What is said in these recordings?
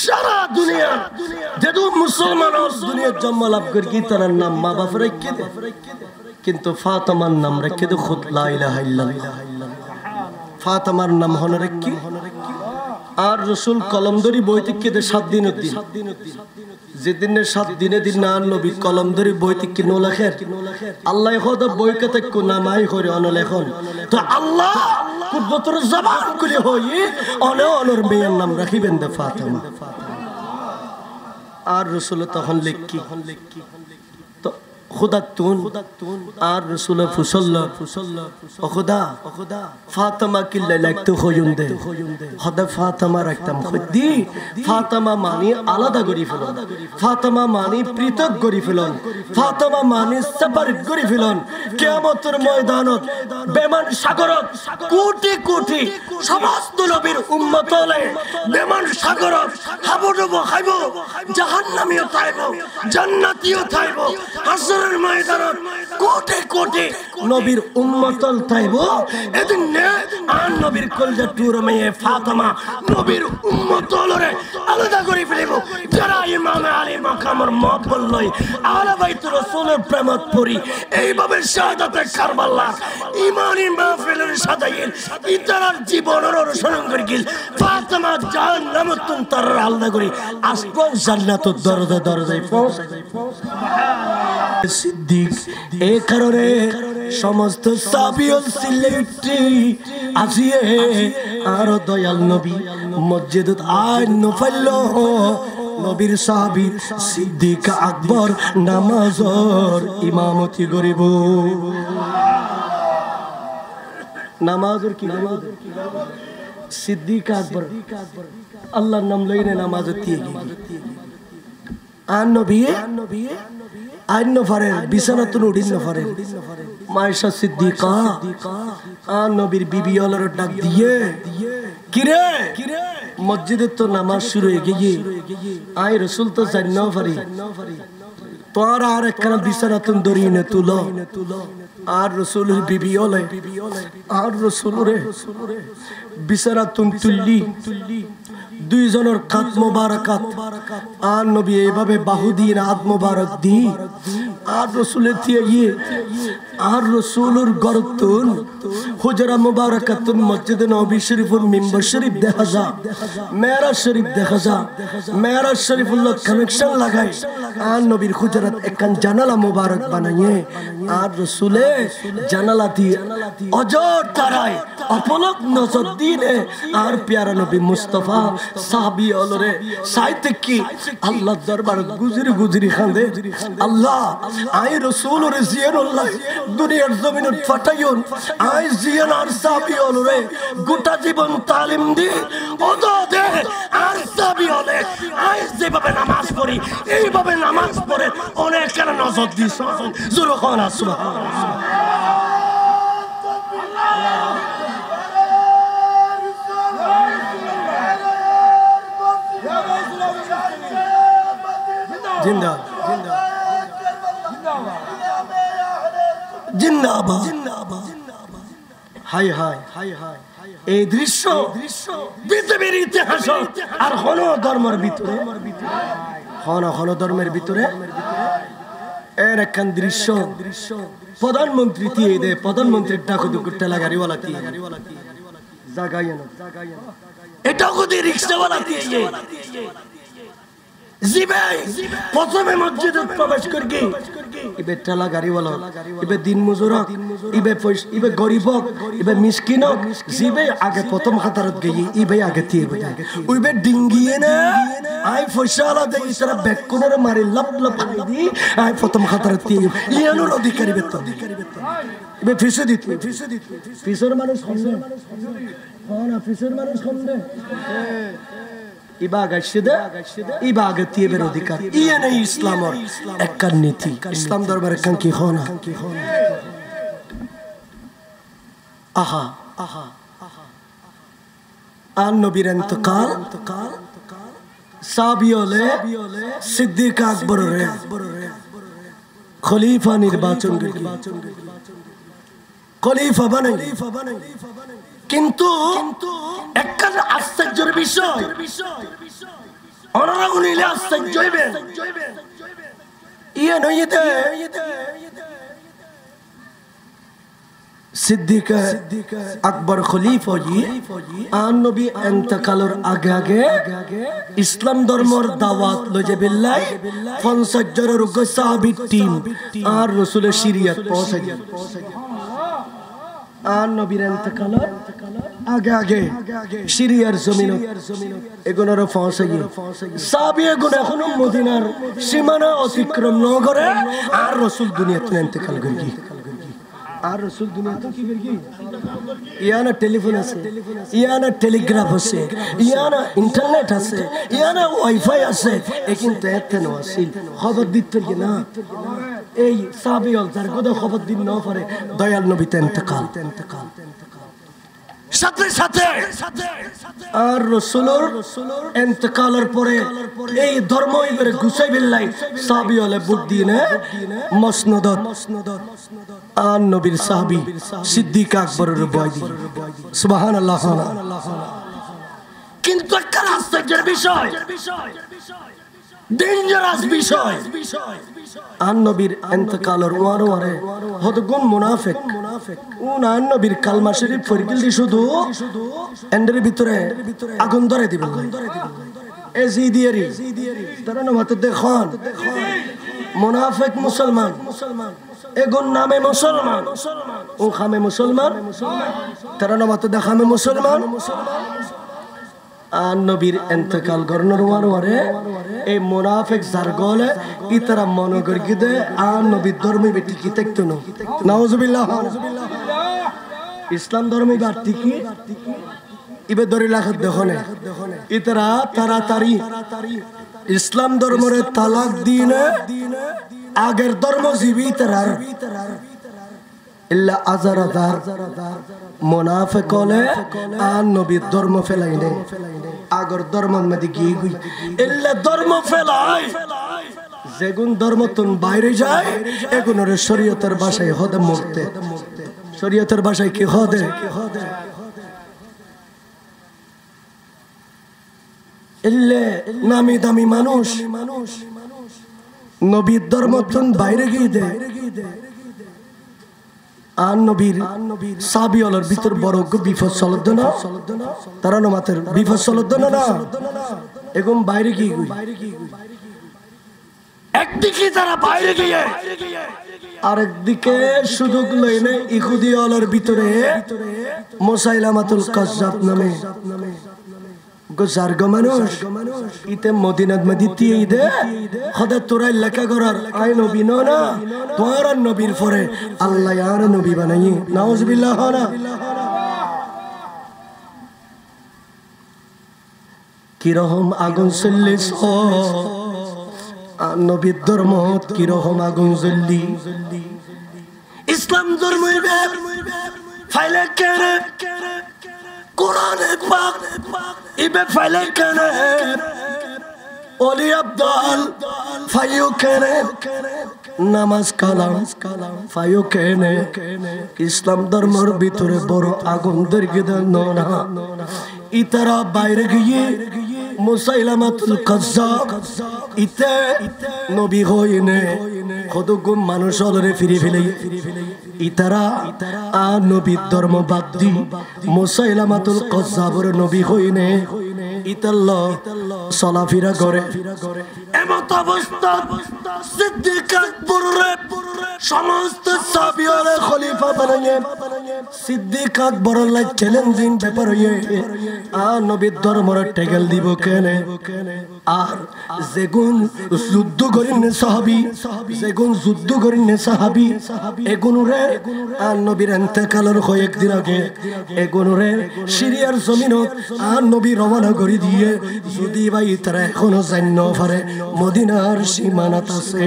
সারা দুনিয়া যেহেতু মুসলমান দুনিয়ার জন্ম লাভ করি তার নাম মা বাপ রেখে দে, কিন্তু ফাতেমার নাম রেখে দে খুদ লা ইলাহা ইল্লাল্লাহ। ফাতেমার নাম হন রেখে আর রসুল কলম ধরি বই থেকে দে 7 দিন অবধি, যেদিনে 7 দিনে দিন না নবী কলম ধরি বই থেকে নো লেখের আল্লাহ খোদ বই কতে কো নামাই করে অনলেখন তো আল্লাহ কুদরতের জবান করে হই অনর মেয়ের নাম রাখিবেন দে ফাতেমা। আর রসুল তখন লিখি তো খুদা তুন আর রসুল ফুসল্লা ও খুদা ফাতেমা কিল্লা লাগতো হইন দে খোদা ফাতেমা রাখতাম খুদি ফাতেমা মানি আলাদা করি ফেলন, ফাতেমা মানি পৃথক করি ফেলন, ফাতেমা মানি সেপারেট করি ফেলন। কিয়ামতের ময়দানত বেমান সাগরত কোটি কোটি সমস্ত নবীর উম্মত হলে বেমান সাগরত হাবুডুব খাইব, জাহান্নামীও থাইব, জান্নাতীও থাইব। হাসরের ময়দানত কোটি কোটি নবীর উম্মত থাইব। এদিন আর নবীর কলজা টুর মেয়ে ফাতেমা নবীর উম্মত হলরে আলাদা করে ফেলিব। যারা ইমামে আলী মাকামের মহব্বত লই আহলে বাইত রাসূলের প্রেমত পড়ি এইভাবে শাহাদাতে কারবালা ইমানি মাহফিলের সাজাইল ইতারার জীবনের অনুসরণ করি গিল ফাতেমা জাহান্নামত তুম তার আলাদা করি আসবো জান্নাতের দরজা দরজায় পৌঁছাই। সিদ্দিক এই কারণে সমস্ত সাবিয়ল সিলেটি আসিয়ে আর দয়াল নবী মসজিদত আইন নফল নবীর সাহাবী সিদ্দিক আকবর নামাজর ইমামতি করিব। নামাজর কি সিদ্দিক আকবর আল্লাহর নাম লইনে নামাজ দিয়ে আর নবী আইন নফারের বিছানাতুন উঠিন নফারের মায়েশা সিদ্দিকা আর নবীর বিবি হলর ডাক দিয়ে কিরে মসজিদে তো নামাজ শুরু হয়ে গিয়ে আই রসুল তো জান পারি তোর আর একখানা বিছানাতুন দরিয়ে তুলো আর রসুলের বিবি হলে আর রসুলরে বিছানাতুন তুললি দুইজনের কাত মোবারকাত আর নবী এইভাবে বাহুদিন হাত মোবারক দি আর রসুলের দিয়ে গিয়ে আর রসুলের গরতুন হুজরা মোবারকাতুন মসজিদে নবী শরীফুল মিম্বার শরীফ দেখা যা, মেরাজ শরীফ দেখা যা, মেরাজ শরীফুল্লাহ কানেকশন লাগাই আর নবীর হুজরাত একখান জানালা মোবারক বানাইয়ে আর রসুলে জানালা দিয়ে অজর তারায় অপলক নজর দিনে আর প্যারা নবী মুস্তাফা সাহাবী অলরে সাইতে কি আল্লাহ দরবার গুজরি গুজরি খান্দে আল্লাহ আই রসুল রে জিয়ারুল্লাহ দুনিয়ার জমিনত ফাটাইন আই জিয়ান আর সাহাবী অলরে গোটা জীবন তালিম দি ওদো দে আর সাহাবী হলে আই যেভাবে নামাজ পড়ি এইভাবে নামাজ পড়ে অনেক কেন নজর দিছ জোরে কোন সুবহানাল্লাহ। জিন্দাবাদ হাই হাই হাই হাই এই দৃশ্য পৃথিবীর ইতিহাস আর হন ধর্মের ভিতরে হন ধর্মের ভিতরে এর একখান দৃশ্য প্রধানমন্ত্রী দিয়ে দে প্রধানমন্ত্রীর ডাকু দুকুট্টা লাগারিওয়ালা দিয়ে জাগাই না এটাও কোথায় রিক্সাওয়ালা দিয়ে জিবাই প্রথমে মসজিদে প্রবেশ করগে ইবে ঠেলা গাড়িওয়ালা ইবে দিন মজুরক ইবে গরিবক ইবে মিসকিনক জিবে আগে প্রথম খাতারত গই ইবে আগে দিয়ে ওইবে ডিঙ্গিয়ে না আই ফয়সালা দেই সারা বেকুনের মারি লপ লপ দি আই প্রথম খাতারত দিয়ে ইয়ানোর অধিকারী বেতন ইবে ফিসে দিত ফিসের মানুষ খন্দে কোন অফিসের মানুষ খন্দে ইবাগত শিদে ইবাগত তিবের অধিকার ইয়ে নেই ইসলামর একখান নীতি ইসলাম দরবারে কান কি হনা আহা আহা আন নবীর ইন্তকাল সাহাবী হলে সিদ্দিক আকবর রে খলিফা নির্বাচন খলিফা বানাই কিন্তু একটা আশ্চর্যের বিষয় অনারাগুনিলে আসতে জইবে ইয়ে নইতে সিদ্দিক আকবর খলিফা জি আন নবী ইন্তেকালের আগে আগে ইসলাম ধর্মের দাওয়াত লজে বিল্লাহ 50 জনের সাহাবীর টিম আর রাসূলের শরিয়ত পৌঁছে দিল আন নবীর ইন্তেকালের আগে আগে সিরিয়ার জমিন এগুলোর পৌঁছে গিয়ে সাহাবী এগুলো এখনো মদিনার সীমানা অতিক্রম ন করে আর রাসূল দুনিয়াতে ইন্তেকাল করে গিয়ে আর রাসূল দুনিয়াতে কি করে গিয়ে ইয়ানা টেলিফোন আছে ইয়ানা টেলিগ্রাফ আছে ইয়ানা ইন্টারনেট আছে ইয়ানা ওয়াইফাই আছে কিন্তু এতে না আসিল খবর দিতে না এই সাহাবী যার কথা খবর দিন না পারে দয়াল নবীতে ইন্তেকাল সাথে সাথে আর রাসূলের ইন্তেকালের পরে এই ধর্ম এবারে গুছাই বিল্লাহ সাহাবী হলে বুদ্ধি নে মসনদত আর নবীর সাহাবী সিদ্দিক আকবরের বয়দি সুবহানাল্লাহ কিন্তু একটা আশ্চর্যের বিষয় ডেঞ্জারাস বিষয় আন নবীর ইন্তেকালের ওয়ারে হতগুন মুনাফিক উন আন নবীর কালমা শরীফ ফরগিল দি শুধু এন্ডের ভিতরে আগুন ধরে দিবেন এ জিদিয়ারি তারা নামতে দেখুন মুনাফিক মুসলমান এগুন নামে মুসলমান ও খামে মুসলমান তারা নামতে দেখামে মুসলমান আর নবীর ইন্তেকাল করনোর ওয়ারে এই মুনাফিক জারগলে ইতারা মনোগর গিদে আর নবীর ধর্মে বেটিকি দেখতো না নাউজুবিল্লাহ ইসলাম ধর্মে বাটিকি ইবে ধরে লাখত দেখনে ইতারা তাড়াতাড়ি ইসলাম ধর্মরে তালাক দিনে আগের ধর্ম জীবী তারার ইল্লা আজার মুনাফিক হলে আর নবীর ধর্ম ফেলাইনে আগর ধর্ম মধ্যে গিয়ে গুই ইল্লা ধর্ম ফেলাই যেগুন ধর্ম তুন বাইরে যায় এগুনোর শরীয়তের ভাষায় হদে মরতে শরীয়তের ভাষায় কি হদে ইল্লে নামি দামি মানুষ নবীর ধর্ম তুন বাইরে গিয়ে দে আর নবীর সাহাবী হলার ভিতর বড় বিপদ চলদ না তারা নমাতের বিপদ চলদ না এরকম বাইরে গিয়ে একদিকে তারা বাইরে গিয়ে আরেকদিকে সুযোগ লইনে ইহুদি হলার ভিতরে মুসাইলামাতুল কাজ্জাব নামে গোজার্গ মানুষ ইতে মদিনাত মদিতি ইদে খোদা তোরা লেখা করার আই নবী না তোর নবীর পরে আল্লাহ আর নবী বানাই নাউজুবিল্লাহ না কিরকম আগুন চল্লিশ নবীর ধর্ম কিরকম আগুন জ্বললি ইসলাম ধর্ম ফাইলে কেনে কোরআনে পাক ইবে ফাইলে কেনে ওলি আব্দাল ফাইও কেনে নামাজ কালাম ফাইও কেনে ইসলাম ধর্মের ভিতরে বড় আগুন দর্গে দেন না ইতারা বাইরে গিয়ে মুসাইলামাতুল কাজ্জাব ইতে নবী হইনে কতগুম মানুষ অলরে ফিরে ফেলে ইতারা আর নবীর ধর্ম বাদ দি মুসাইলামাতুল কাজ্জাবের নবী হইনে ইতাল্ল চলাফেরা করে এমত অবস্থা সিদ্দিক আকবরের সমস্ত সাহাবীরা খলিফা বানায়ে সিদ্দিক আকবরের লাই চ্যালেঞ্জিং ব্যাপার হয়ে আর নবীর ধর্মরে টেগেল দিব কেনে আর যেগুন যুদ্ধ করেন সাহাবী যেগুন যুদ্ধ করেন সাহাবী এগুনরে আর নবীর ইন্তেকালের কয়েকদিন আগে এগুনরে সিরিয়ার জমিনত আর নবী রওনা করে দিয়ে যদি ভাই তারা এখনো জান্ন পারে মদিনার সীমানাত আছে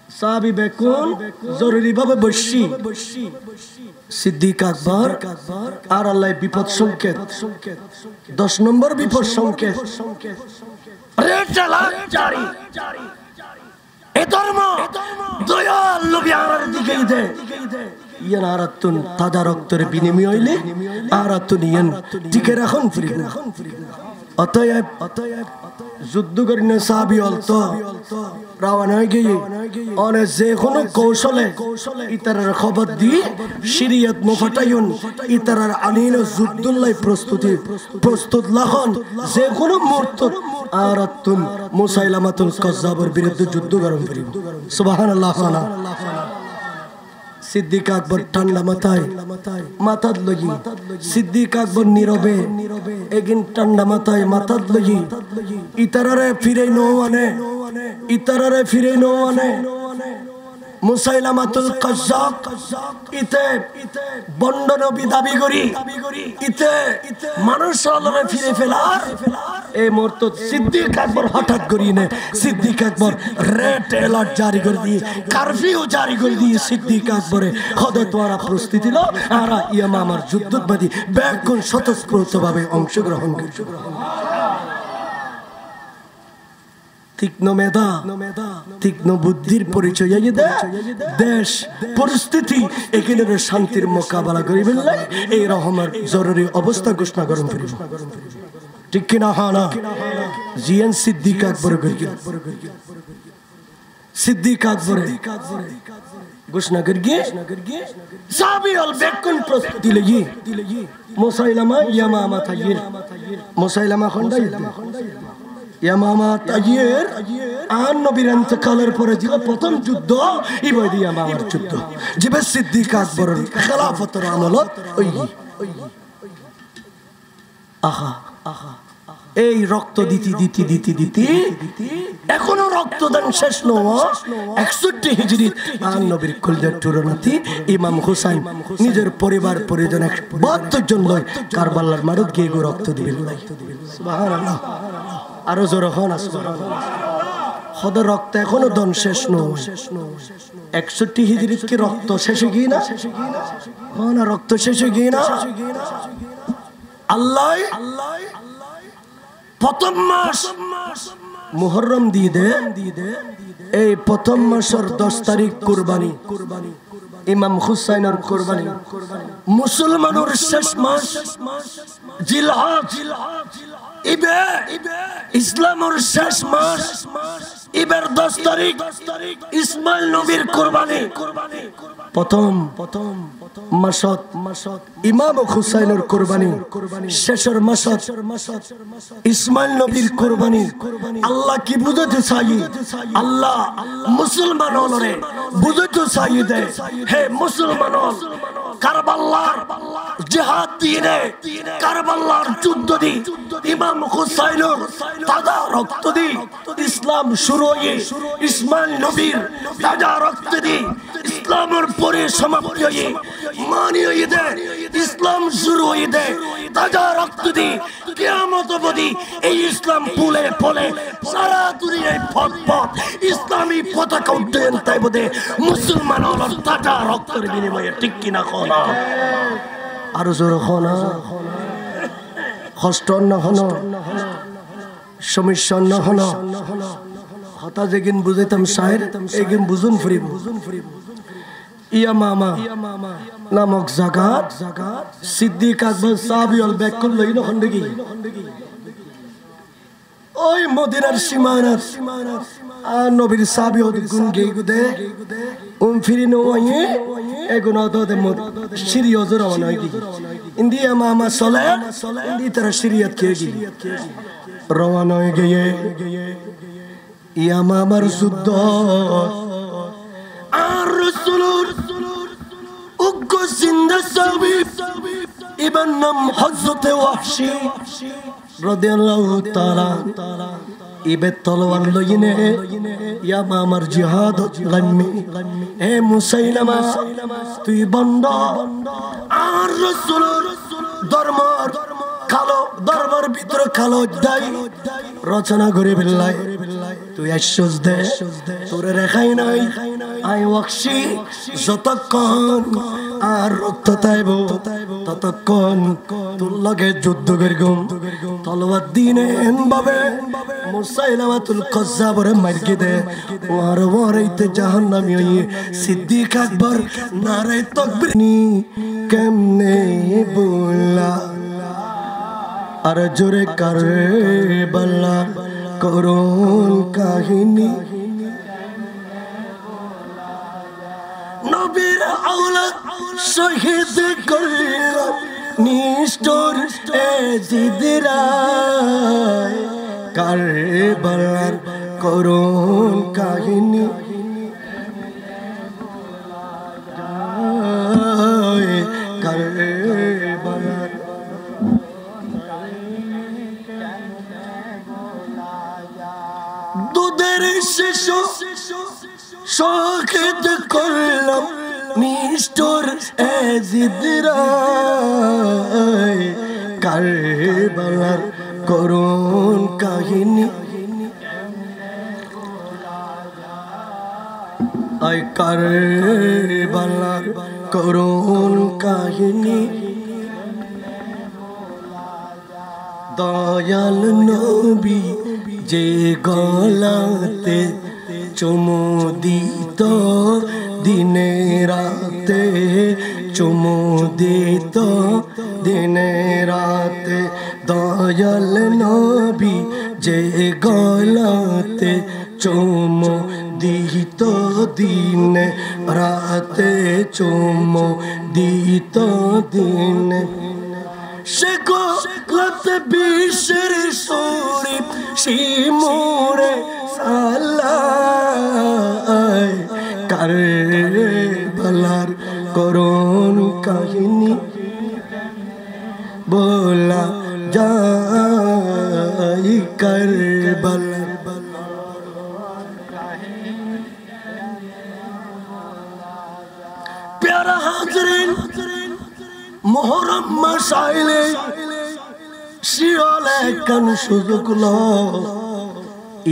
সাহাবী বেকুন জরুরি ভাবে বসি সিদ্দিক আকবর আর আল্লাহ বিপদ সংকেত 10 নম্বর বিপদ সংকেত জারি এ ধর্ম দয়াল নবী আর দিকে দে ইয়ান আরাতুন তাজা রক্তের বিনিময় হইলে আরাতুন ইয়ান টিকে রাখুন ফিরিব অতএব যুদ্ধ করিনে সাহাবী অল্প রাওয়ানা হয়ে গিয়ে অনেক যে কোনো কৌশলে ইতারার খবর দিয়ে শরীয়ত মুফাতায়ুন ইতারার আনিন যুদ্ধুল্লাহ প্রস্তুত লাখন যে কোনো মুহূর্ত আরাতুন মুসাইলামাতুল কাজ্জাবের বিরুদ্ধে যুদ্ধ গরম করিব সুবহানাল্লাহ। সিদ্দিক আকবর ঠান্ডা মাথায় মাথাত লগি সিদ্দিক আকবর নীরবে এগিন ঠান্ডা মাথায় মাথাত লগি ইতারারে ফিরে নো আনে মুসাইলামাতুল কাজ্জাব ইতে বন্ড নবী দাবি করি ইতে মানুষ আলোরে ফিরে ফেলার এই মুহূর্তে সিদ্দিক আকবর হঠাৎ করিয়ে সিদ্দিক আকবর রেড অ্যালার্ট জারি করে দিয়ে কারফিউ জারি করে দিয়ে সিদ্দিক আকবরে খদে তোরা প্রস্তুতি লো আর ইয়ামামার যুদ্ধবাদী ব্যাকুল স্বতঃস্ফূর্তভাবে অংশগ্রহণ করছে। তীক্ষ্ণ মেধা তীক্ষ্ণ বুদ্ধির পরিচয় দেশ পরিস্থিতি এখানে শান্তির মোকাবেলা করিবেন এই রকমের জরুরি অবস্থা ঘোষণা করেন ঠিক কিনা হানা জিএন সিদ্দিক আকবর ঘোষণা করিয়ে সাহাবী অল বেকুন প্রস্তুতি লাগি মুসাইলামা ইয়ামামা তাইয়ির মুসাইলামা খন্ডাই ইয়ামামা তাইয়ির আন নবীর ইন্তেকালের পরে যে প্রথম যুদ্ধ ইবাদি ইয়ামামার যুদ্ধ জিবে সিদ্দিক আকবরের খেলাফতের আমলত ওই আহা এই রক্ত দিতি এখনো রক্তদান শেষ নয় 61 হিজরিত আন নবীর কলিজার টুরনাতি ইমাম হুসাইন নিজের পরিবার পরিজন 72 জন লয় কারবালার মারুত গিয়ে রক্ত দিবেন সুবহানাল্লাহ আরো জোরে হন সুবহানাল্লাহ। খোদা রক্ত এখনো দান শেষ নয় 61 হিজরিত কি রক্ত শেষ গিয়ে না না রক্ত শেষ গিয়ে না আল্লাহ প্রথম মাস মুহররম দিয়ে দে এই প্রথম মাসের 10 তারিখ কুরবানি ইমাম হুসাইনের কুরবানি মুসলমানের শেষ মাস জিলহজ ইবে ইসলামের শেষ মাস ইবের 10 তারিখ ইসমাইল নবীর কুরবানি প্রথম মাসত ইমাম হুসাইনের কুরবানি শেষের মাসত ইসমাইল নবীর কুরবানি আল্লাহ কি বুঝাতে চাই আল্লাহ মুসলমান হলরে বুঝাতে চাই দে হে মুসলমান কারবালার জিহাদ দিয়ে কারবালার যুদ্ধ দি ইমাম হুসাইনের তাজা রক্ত দি ইসলাম শুরু হয়ে ইসমাইল নবীর তাজা রক্ত দি ইসলামের পরে সমাপ্তি হয়ে মানি হয়ে দে ইসলাম শুরু হয়ে দে তাজা রক্ত দি কিয়ামত অবধি এই ইসলাম ফুলে ফলে সারা দুনিয়ায় পথ ইসলামী পতাকা উড্ডয়ন তাই বোধে মুসলমান হল তাজা রক্তের বিনিময়ে ঠিক কিনা খোনা আরো জোর খোনা কষ্ট না হন সমস্যা না হন হতা যেগিন বুঝাইতাম শায়ের এগিন বুঝুন ফিরিব ইয়ামামা নামক জাগাত সিদ্দিক আকবর সাহাবী অল ব্যাকুল লইন খন্ডগি ওই মদিনার সীমানার আর নবীর সাহাবী ওদ গুন গেই গুদে ফিরিনো ওয়ে এগুনা দদে মদ সিরিয়াজ রওনা হই গি ইন্দি ইয়ামামা সলে ইন্দি তারা শরিয়ত কে গি রওনা হয়ে গিয়ে ইয়ামামার যুদ্ধ আর রাসূলুর উগ্র জিন্দা সাহাবী ইবন নাম হযরত ওয়াহশী রাদিয়াল্লাহু তাআলা ইবে তলোয়ার লইনে ইয়ামামার জিহাদ লাগমি হে মুসাইলামা তুই বন্ধ আর রাসূলুর ধর্মর কালো ধর্মের ভিতরে কালো অধ্যায় রচনা করে ফেললাই তুই আশ্বাস দে তোরে রেখাই নাই আই ওয়াহশী যতক্ষণ আর রক্ত তাইব ততক্ষণ তোর লগে যুদ্ধ করগম তলোয়ার দিনে এমভাবে মুসাইলামাতুল কাজ্জাবরে মারকে দে ওয়ার ওয়ারাইতে জাহান্নামী হয়ে সিদ্দিক আকবর নারে তাকবীর নি কেমনে বলা আর জোরে কারবালার করুণ কাহিনী নবীর আওলাদ শহীদ করল নিষ্ঠুর এজিদরা কারবালার করুণ কাহিনী কারবালার দুধের শিশু শহীদ করলাম নিষ্ঠুর এজিদরা কারবালার করুণ কাহিনী আয় কারবালার করুণ কাহিনী দয়াল নবী যে গলাতে চুমু দিত দিনে রাতে চুমু দিত দিনে রাতে দয়াল নবী যে গলাতে চুমু দিত দিনে রাতে চুমু দিত দিনে সে গলাতে বিশ্বের সুরি শিমুরে সালাই কারবালার করুণ কাহিনী বলা যায় কারবালার প্যারা হাজরিন মুহররম মাস আইলে শিওলে কান সুযোগ ল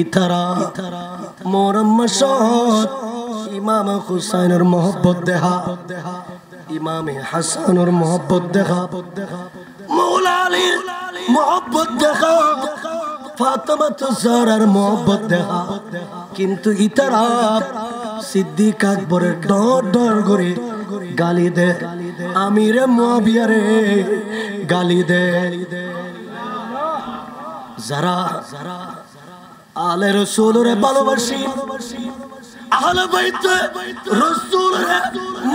ইতারা মুহররম মাস ইমাম হুসাইনের মোহব্বত দেখা ইমামে হাসানের মোহব্বত দেখা মৌলা আলীর মোহব্বত দেখা ফাতেমা জাহরার মোহব্বত দেখা কিন্তু ইতারা সিদ্দিক আকবরের ডর ডর করে গালি দে আমিরে মুয়াবিয়ারে গালি দে যারা আলে রাসূলের ভালোবাসি আহলে বাইত রাসূলের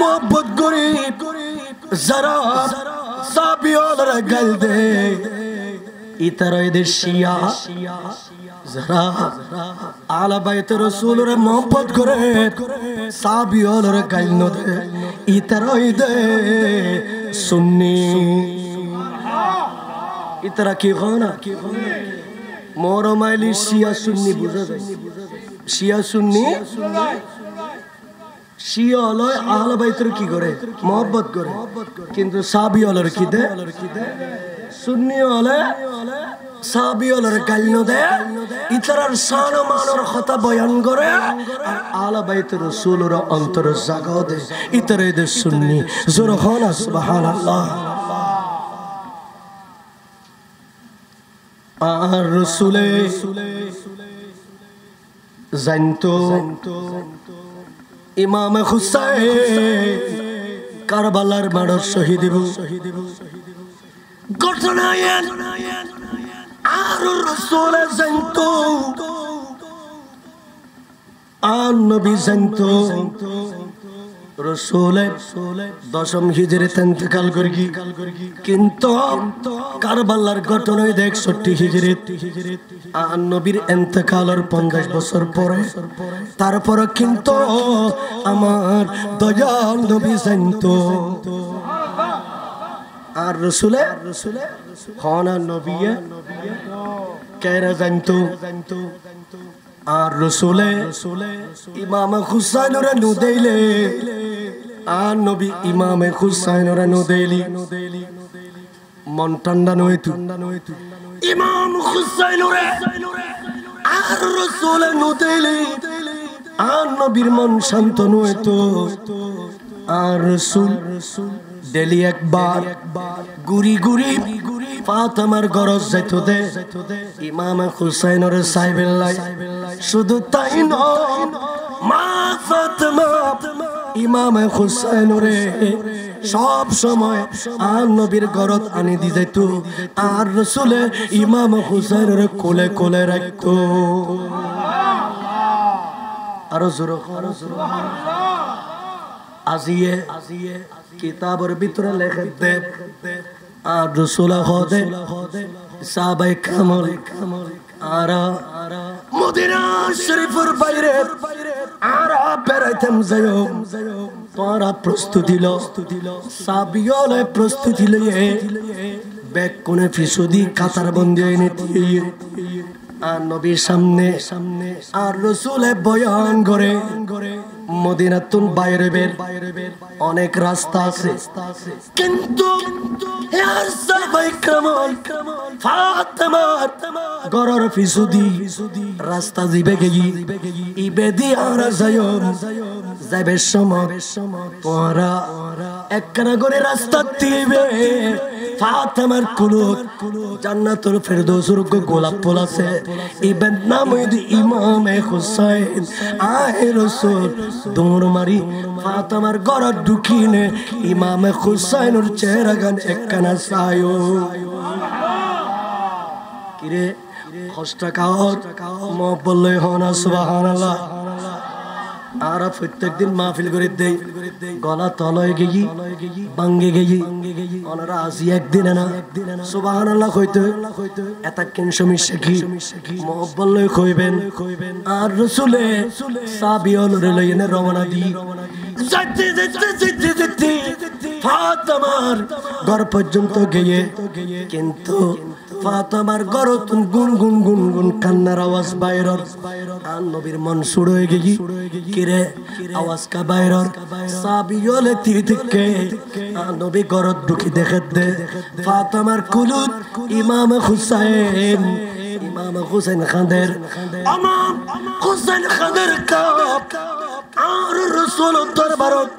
মোহব্বত করি যারা সাহাবীদের গাল দে ইতারা এদের শিয়া যারা আহলে বাইত রাসূলের মোহব্বত করে সাহাবীদের গাল ন দে ইতারা দে সুন্নি ইতারা কি হয় মরমাইলি শিয়া সুন্নি বুঝা যায় শিয়া সুন্নি শিয়া হলো আহলে বাইতের কি করে মোহব্বত করে কিন্তু সাহাবী হলোর কি দে সুন্নি হলে সাহাবী হলোর গাল ন দে ইতারার শান ও মানের কথা বয়ান করে আর আহলে বাইতের রাসূলের অন্তর জাগাও দে ইতারা দে সুন্নি জোরে হন সুবহানাল্লাহ আর রাসূলে জানতো ইমাম হুসাইন কারবালার মাড়র শহীদ ঘটনায় আর রাসূলে জানতো আর নবী জানতো রাসূলে 10ম হিজরিতে ইন্তেকাল করি কিন্তু কারবালার ঘটনায় 61 হিজরিত আর নবীর ইন্তেকালের 50 বছর পরে তারপর কিন্তু আমার দয়াল নবী জানতো আর রাসূলে খানা নবী কেরা জানতো আর রাসূলে ইমাম হুসাইনের নুদাইলে আর নবী ইমাম হুসাইনের নুদাইলি মন ঠান্ডা নয়তো ইমাম হুসাইনের আর রাসূলে নুদাইলি আর নবীর মন শান্ত নয়তো আর রাসূল ডেলি একবার গুরি গুরি ফাতেমার গরজ যাইতো দে ইমাম হুসাইনের সাইবেল্লাই। শুধু তাই নয়, মা ফাতেমা ইমাম হুসাইনরে সব সময় আর নবীর গরত আনি দি যাইত, আর রাসূলে ইমাম হুসাইনের কোলে কোলে রাখতো। আরো জোরে আজিয়ে কিতাবের ভিতরে লেখে দে আর রাসূল হদে সাহাবায়ে কামল আর মদিনা শরীফের বাইরে আর বেড়াইতাম যাইও, তোরা প্রস্তুতি লো, সাবিয়লে প্রস্তুতি লইয়ে ব্যাগ কোনে ফিসুদি কাতার বন্দি এনে দিয়ে আর নবীর সামনে আর রাসূলে বয়ান করে মদিনাতুল বাইরে বের অনেক রাস্তা আছে, কিন্তু ফাতেমার গরর ফিসুদি রাস্তা দিবে গেই ইবেদি আর যাইবে সময় তোরা একখানা করে রাস্তা দিবে। ফাতেমার কুলত জান্নাতুল ফেরদৌসের গোলাপ ফুল আছে, ইবেন নাম ইমামে হুসাইন। আয় রাসূল দৌড় মারি ফাতেমার গরর ঢুকিনে ইমামে হুসাইনের চেহারা গান একখানা সায়ো। কিরে কষ্ট কাহর ম বললে হনা সুবহানাল্লাহ। আর প্রত্যেক দিন মাহফিল করে দেই, গলা তলয় গেই ভাঙ্গে গেই, ওনারা আসি একদিন না সুবহানাল্লাহ কইতে এটা কেন সমস্যা কি মহব্বলে কইবেন। আর রাসূলে সাবিয়ল লইনে রওনা দি যাইতে যাইতে যাইতে যাইতে ফাতেমার ঘর পর্যন্ত গিয়ে, কিন্তু ফাতেমার গরতুন গুন গুন গুন গুন কান্নার আওয়াজ বাইরর। আর নবীর মন সুর হয়ে গেই, কিরে আওয়াজ কা বাইরর? সাবিয়লে তিকে আর নবী গরত ঢুকি দেখে দে ফাতেমার কুলত ইমাম হুসাইন, ইমাম হুসাইন খাদের ইমাম হুসাইন খাদের কাপ আর রাসূল দরবারত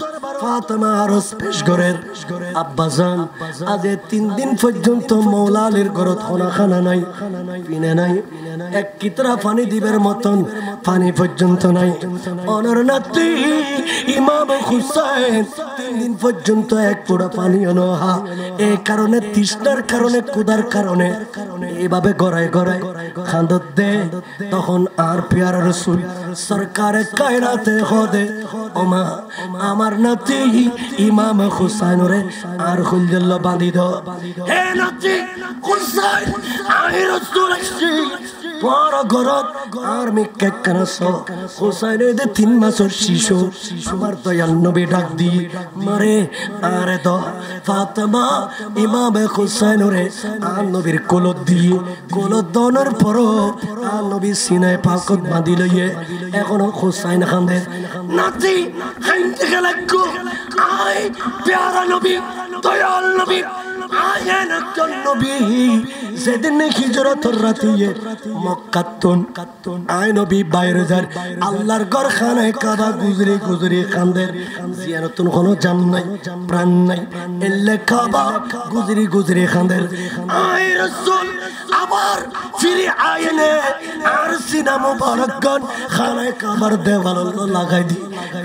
ফাতেমা আরজ পেশ করেন। আব্বাজান আজ 3 দিন পর্যন্ত মওলা আলীর ঘরত খানা খানা নাই, পিনে নাই, এক কিতরা পানি দিবের মতন পানি পর্যন্ত নাই। ওনার নাতি ইমাম হুসাইন 3 দিন পর্যন্ত এক ফোঁটা পানিও নহা। এই কারণে তৃষ্ণার কারণে ক্ষুধার কারণে এভাবে গড়ায় গড়ায় খান্দত দে। তখন আর পেয়ারা রাসূল সরকারে কায়নাতে হদে ওমা আমার নাতি ইমাম হুসাইনরে আর খুলজল বাঁধি দাও। হে নাতি হুসাইন আই রাসূল আসছি বড় গরত আর মিকে কানাস হুসাইনের 3 মাসের শিশু আমার দয়াল নবী ডাক দি মারে আরে দ ফাতেমা ইমাম হুসাইনরে আর নবীর কোলত দিয়ে কোলত দনের পর আর নবী সিনায় পাকত বাঁধি লইয়ে এখনো হুসাইন খান্দে নাতি হাইতে গেলাকো আই প্যারা নবী দয়াল নবী আয়েন একজন নবী যেদিন হিজরতের রাতে মক্কাতুন আয় নবী বাইরে যার আল্লাহর ঘর খানায় কাবা গুজরি গুজরি কান্দের জিয়ারতুন কোনো জান নাই প্রাণ নাই এলে কাবা গুজরি গুজরি কান্দের আয় রাসূল আবার ফিরে আয়নে আর সিনা মুবারকগণ খানায় কাবার দেওয়াল লাগাই দি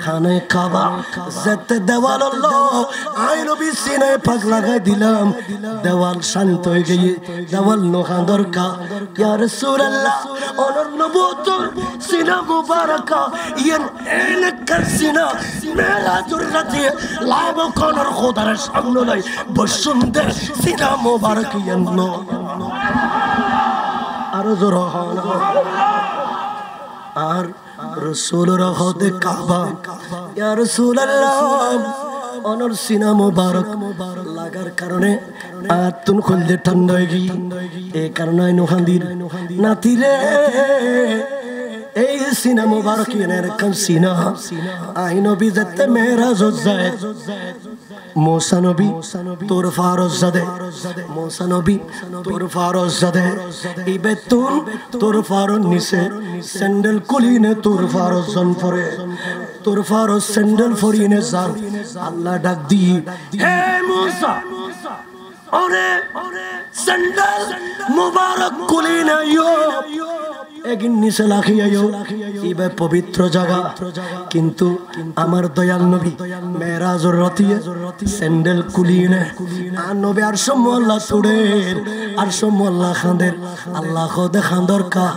খানায় কাবা যেতে দেওয়াল আয় নবী সিনায় পাক লাগাই দিলাম দেওয়াল শান্ত হয়ে গিয়ে দেওয়াল নোহা দরকার ইয়া রাসূলুল্লাহ ওনার নবুয়তের সিনা মুবারকা ইয়ান এনেকার সিনা মেলাদুর রাতে লাভ কোনর খোদার সামনে নাই বসুন্দে সিনা মুবারক ইয়ান নো আরো জোর আর রাসূল রহতে কাবা ইয়া রাসূলুল্লাহ ওনার সিনা মুবারক লাগার কারণে আর তুন খুলতে ঠান্ডা হয়ে গই এই কারণে নোহান্দির নাতিরে এই সিনা মুবারক এর কান সিনা আই নবী যেতে মেরাজ যায় মুসা নবী তোর ফারজ জাদে মুসা নবী তোর ফারজ জাদে ইবেতুন তোর ফারন নিছে স্যান্ডেল কুলিনে তোর ফারজ জন পরে তোর ফারো স্যান্ডেল ফরিনে যাও আল্লাহ ডাক দি হে মুসা ওরে স্যান্ডেল মুবারক কুলিনা ইয়ো এগিন নিচে লাখিয়াইও ইবে পবিত্র জায়গা কিন্তু আমার দয়াল নবী মেরাজর রাতে স্যান্ডেল কুলিনে আর নবী আর সমল্লা তুড়ের আর সমল্লা খাঁদের আল্লাহ খোদে খাঁদর কা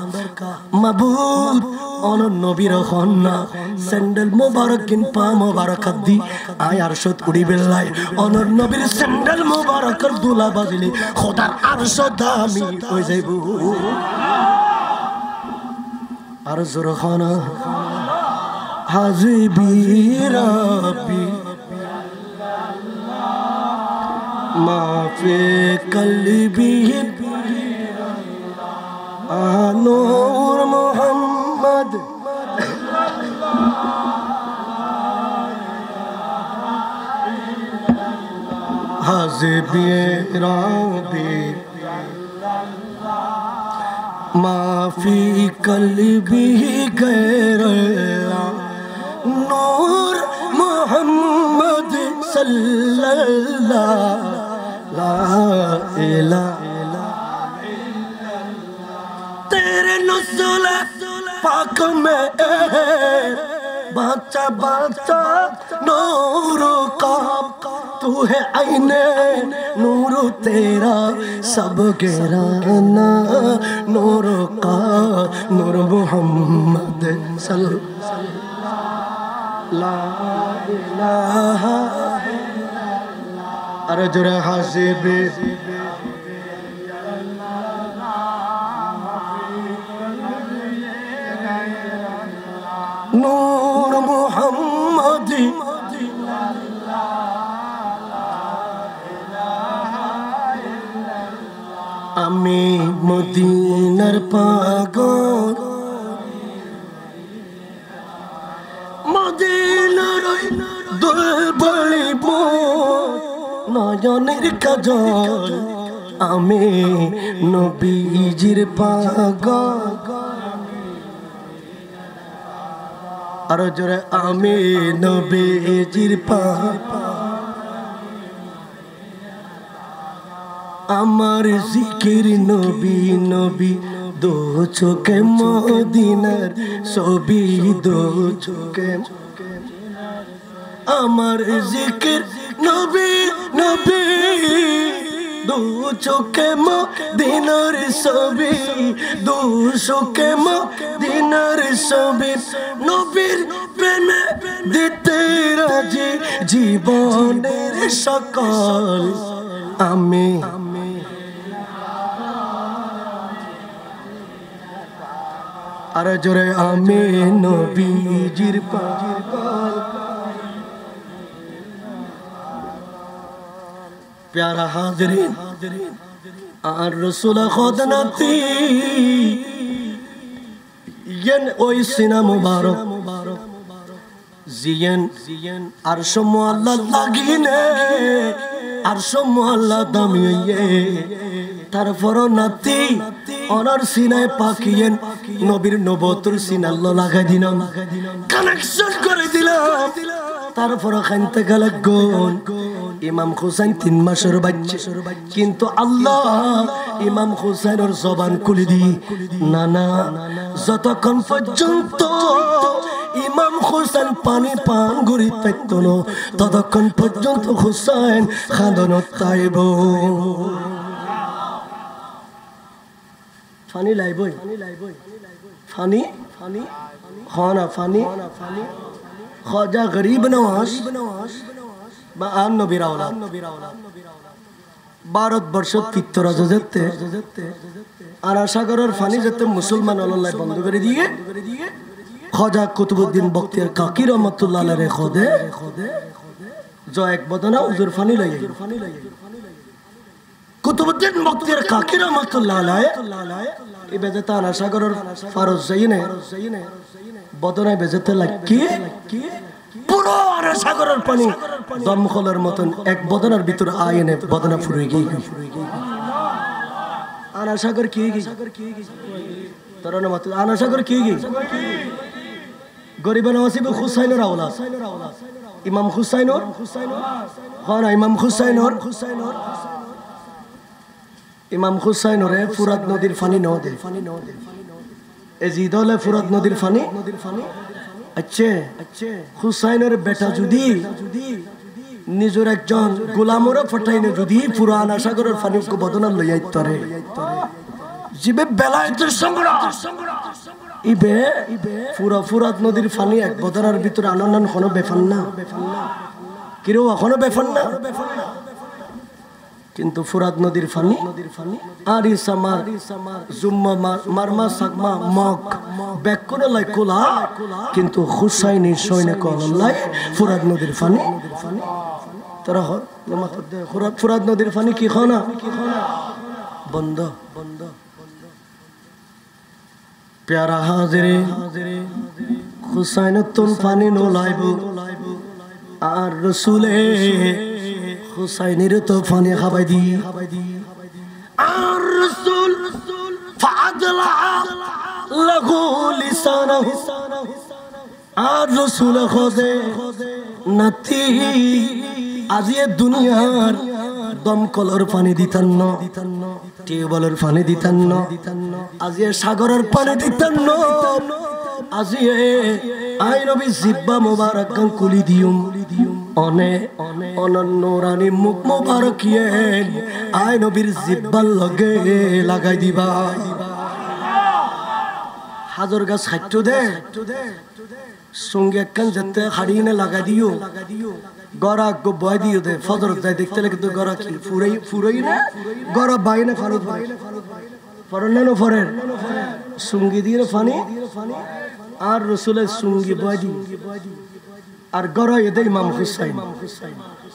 মাবুদ অনর নবীর খন্না স্যান্ডেল মোবারক কিন পা মোবারক দি আয় আরশত উড়ি বেলাই অনর নবীর স্যান্ডেল মোবারকের দুলা বাজলি খোদার আরশ দামি হয়ে যাইব আর জোর খানা হাজিবি রাব্বি মাফি কলবি নূর মোহাম্মদ হাজিবি রাব্বি মাফি কলবি গैर নূর মোহাম্মদ সাল্লাল্লাহু লা ইলাহা তেরে নুজুল পাক মে বাচ্চা বাচ্চা नूर का तू है आईने नूर तेरा सब गिराना नूर का नूर मोहम्मद ला इलाहा अरे जुरे हासिबी नूर मोहम्मद আমি মদিনার পাগল মদিনার দুলবলিব নয়নের কাজল আমি নবীজির পাগল আর জোরে আমি নবীজির পাগল আমার জিকির নবী নবী দো চোখে মদিনার ছবি দো চোখে আমার জিকির নবী নবী দো চোখে মদিনার ছবি দো চোখে মদিনার ছবি নবীর প্রেমে দিতে রাজি জীবনের সকল আমি আর জোরে আমি নবীজির পাগল प्यारा हाज़रीन আর রাসূল খোদনাতি yen ওই সিনা মুবারক জিয়েন আরশ মুআল্লা লাগিনে আরশ মুআল্লা দামিয়ে তারপর নাতি অনার সিনায় পাকিয়েন নবীর নবতুর সিনাল্লাহ লাগাই দিলাম কানেকশন করে দিলাম তারপর খানতে গেল গুণ ইমাম হুসাইন 3 মাসের বাচ্চা কিন্তু আল্লাহ ইমাম হুসাইনের জবান খুলে দি না না যতক্ষণ পর্যন্ত ইমাম হুসাইন পানি পান করি পাইতো না ততক্ষণ পর্যন্ত হুসাইন খাদনত তাইব ফানি লাইবই ফানি খানা ফানি খাজা গরিব নওয়াজ বা আন নবীর আওলাদ ভারতবর্ষ তীর্থরাজ যেতে আনাসাগরের ফানি যেতে মুসলমান আল্লাহ বন্ধ করে দিয়ে খাজা কুতুবউদ্দিন বখতিয়ার কাকি রহমাতুল্লাহ আলাইহি খোদে जो एक बदना हुजूर फानी लगे কুতুবউদ্দিন বখতিয়ার কাকি রহমাতুল্লাহ আলাইহি এই বেজেতা আনাসাগরের ফারজ জাইনে বদনায় বেজেতে লাগি পুরো আনাসাগরের পানি দমখলের মতন এক বদনার ভিতর আইনে বদনা ফুরে গই আনাসাগর কি গই তোর নাম আনাসাগর কি গই গরিব নওয়াসিব হুসাইনের আওলাদ ইমাম হুসাইনর হন ইমাম হুসাইনর ইমাম হুসাইনরে ফুরাত নদীর পানি ন দে এজিদ হলে ফুরাত নদীর পানি আচ্ছা হুসাইনের বেটা যদি নিজের একজন গোলামরে ফটাইনে যদি পুরানা সাগরের পানিকে বদনাম লইয়া ইত্তরে জিবে বেলায়েতের সংগ্রাম ইবে পুরা ফুরাত নদীর পানি এক বদনার ভিতরে আনন্দ কোনো বেফান না কিরো এখনো বেফান না কিন্তু ফুরাত নদীর পানি আর ইসামার জুম্মা মারমা সাকমা মগ বেকরে লাই কোলা কিন্তু হুসাইনের সৈনিক আল্লাহ ফুরাত নদীর পানি তারা ফুরাত নদীর পানি কি খানা বন্ধ প্যারা হাজিরে হুসাইনের তুন পানি নোলাইব আর রসুলে হুসাইনের তো পানি খাবাই দি আর রসুল ফাদলা লাহু লিসানাহু আর রসুল খোদে নাতি আজিয়ে দুনিয়ার দমকলের পানি দিতান না টিউবওয়েলের পানি দিতান না আজিয়ে সাগরের পানি দিতান না আজিয়ে আই নবী জিব্বা মুবারক গান কুলি দিউম অনে অনন্নরানি মুখ মুবারক ইয়েন আই নবীর জিব্বার লগে লাগাই দিবা হাজার গাছ হাইট্টো দে সঙ্গে একখান যেতে হারিয়ে লাগাই দিও গড়া গো বয় দিও দে ফজর যায় দেখতে লাগে তো গড়া কি ফুরাই না গড়া বাইনে ফারুদ ভাই ফরেন না ফরেন সঙ্গী দিয়ে ফানি আর রসুলের সঙ্গী বয় দি আর গড়া এদের ইমাম হুসাইন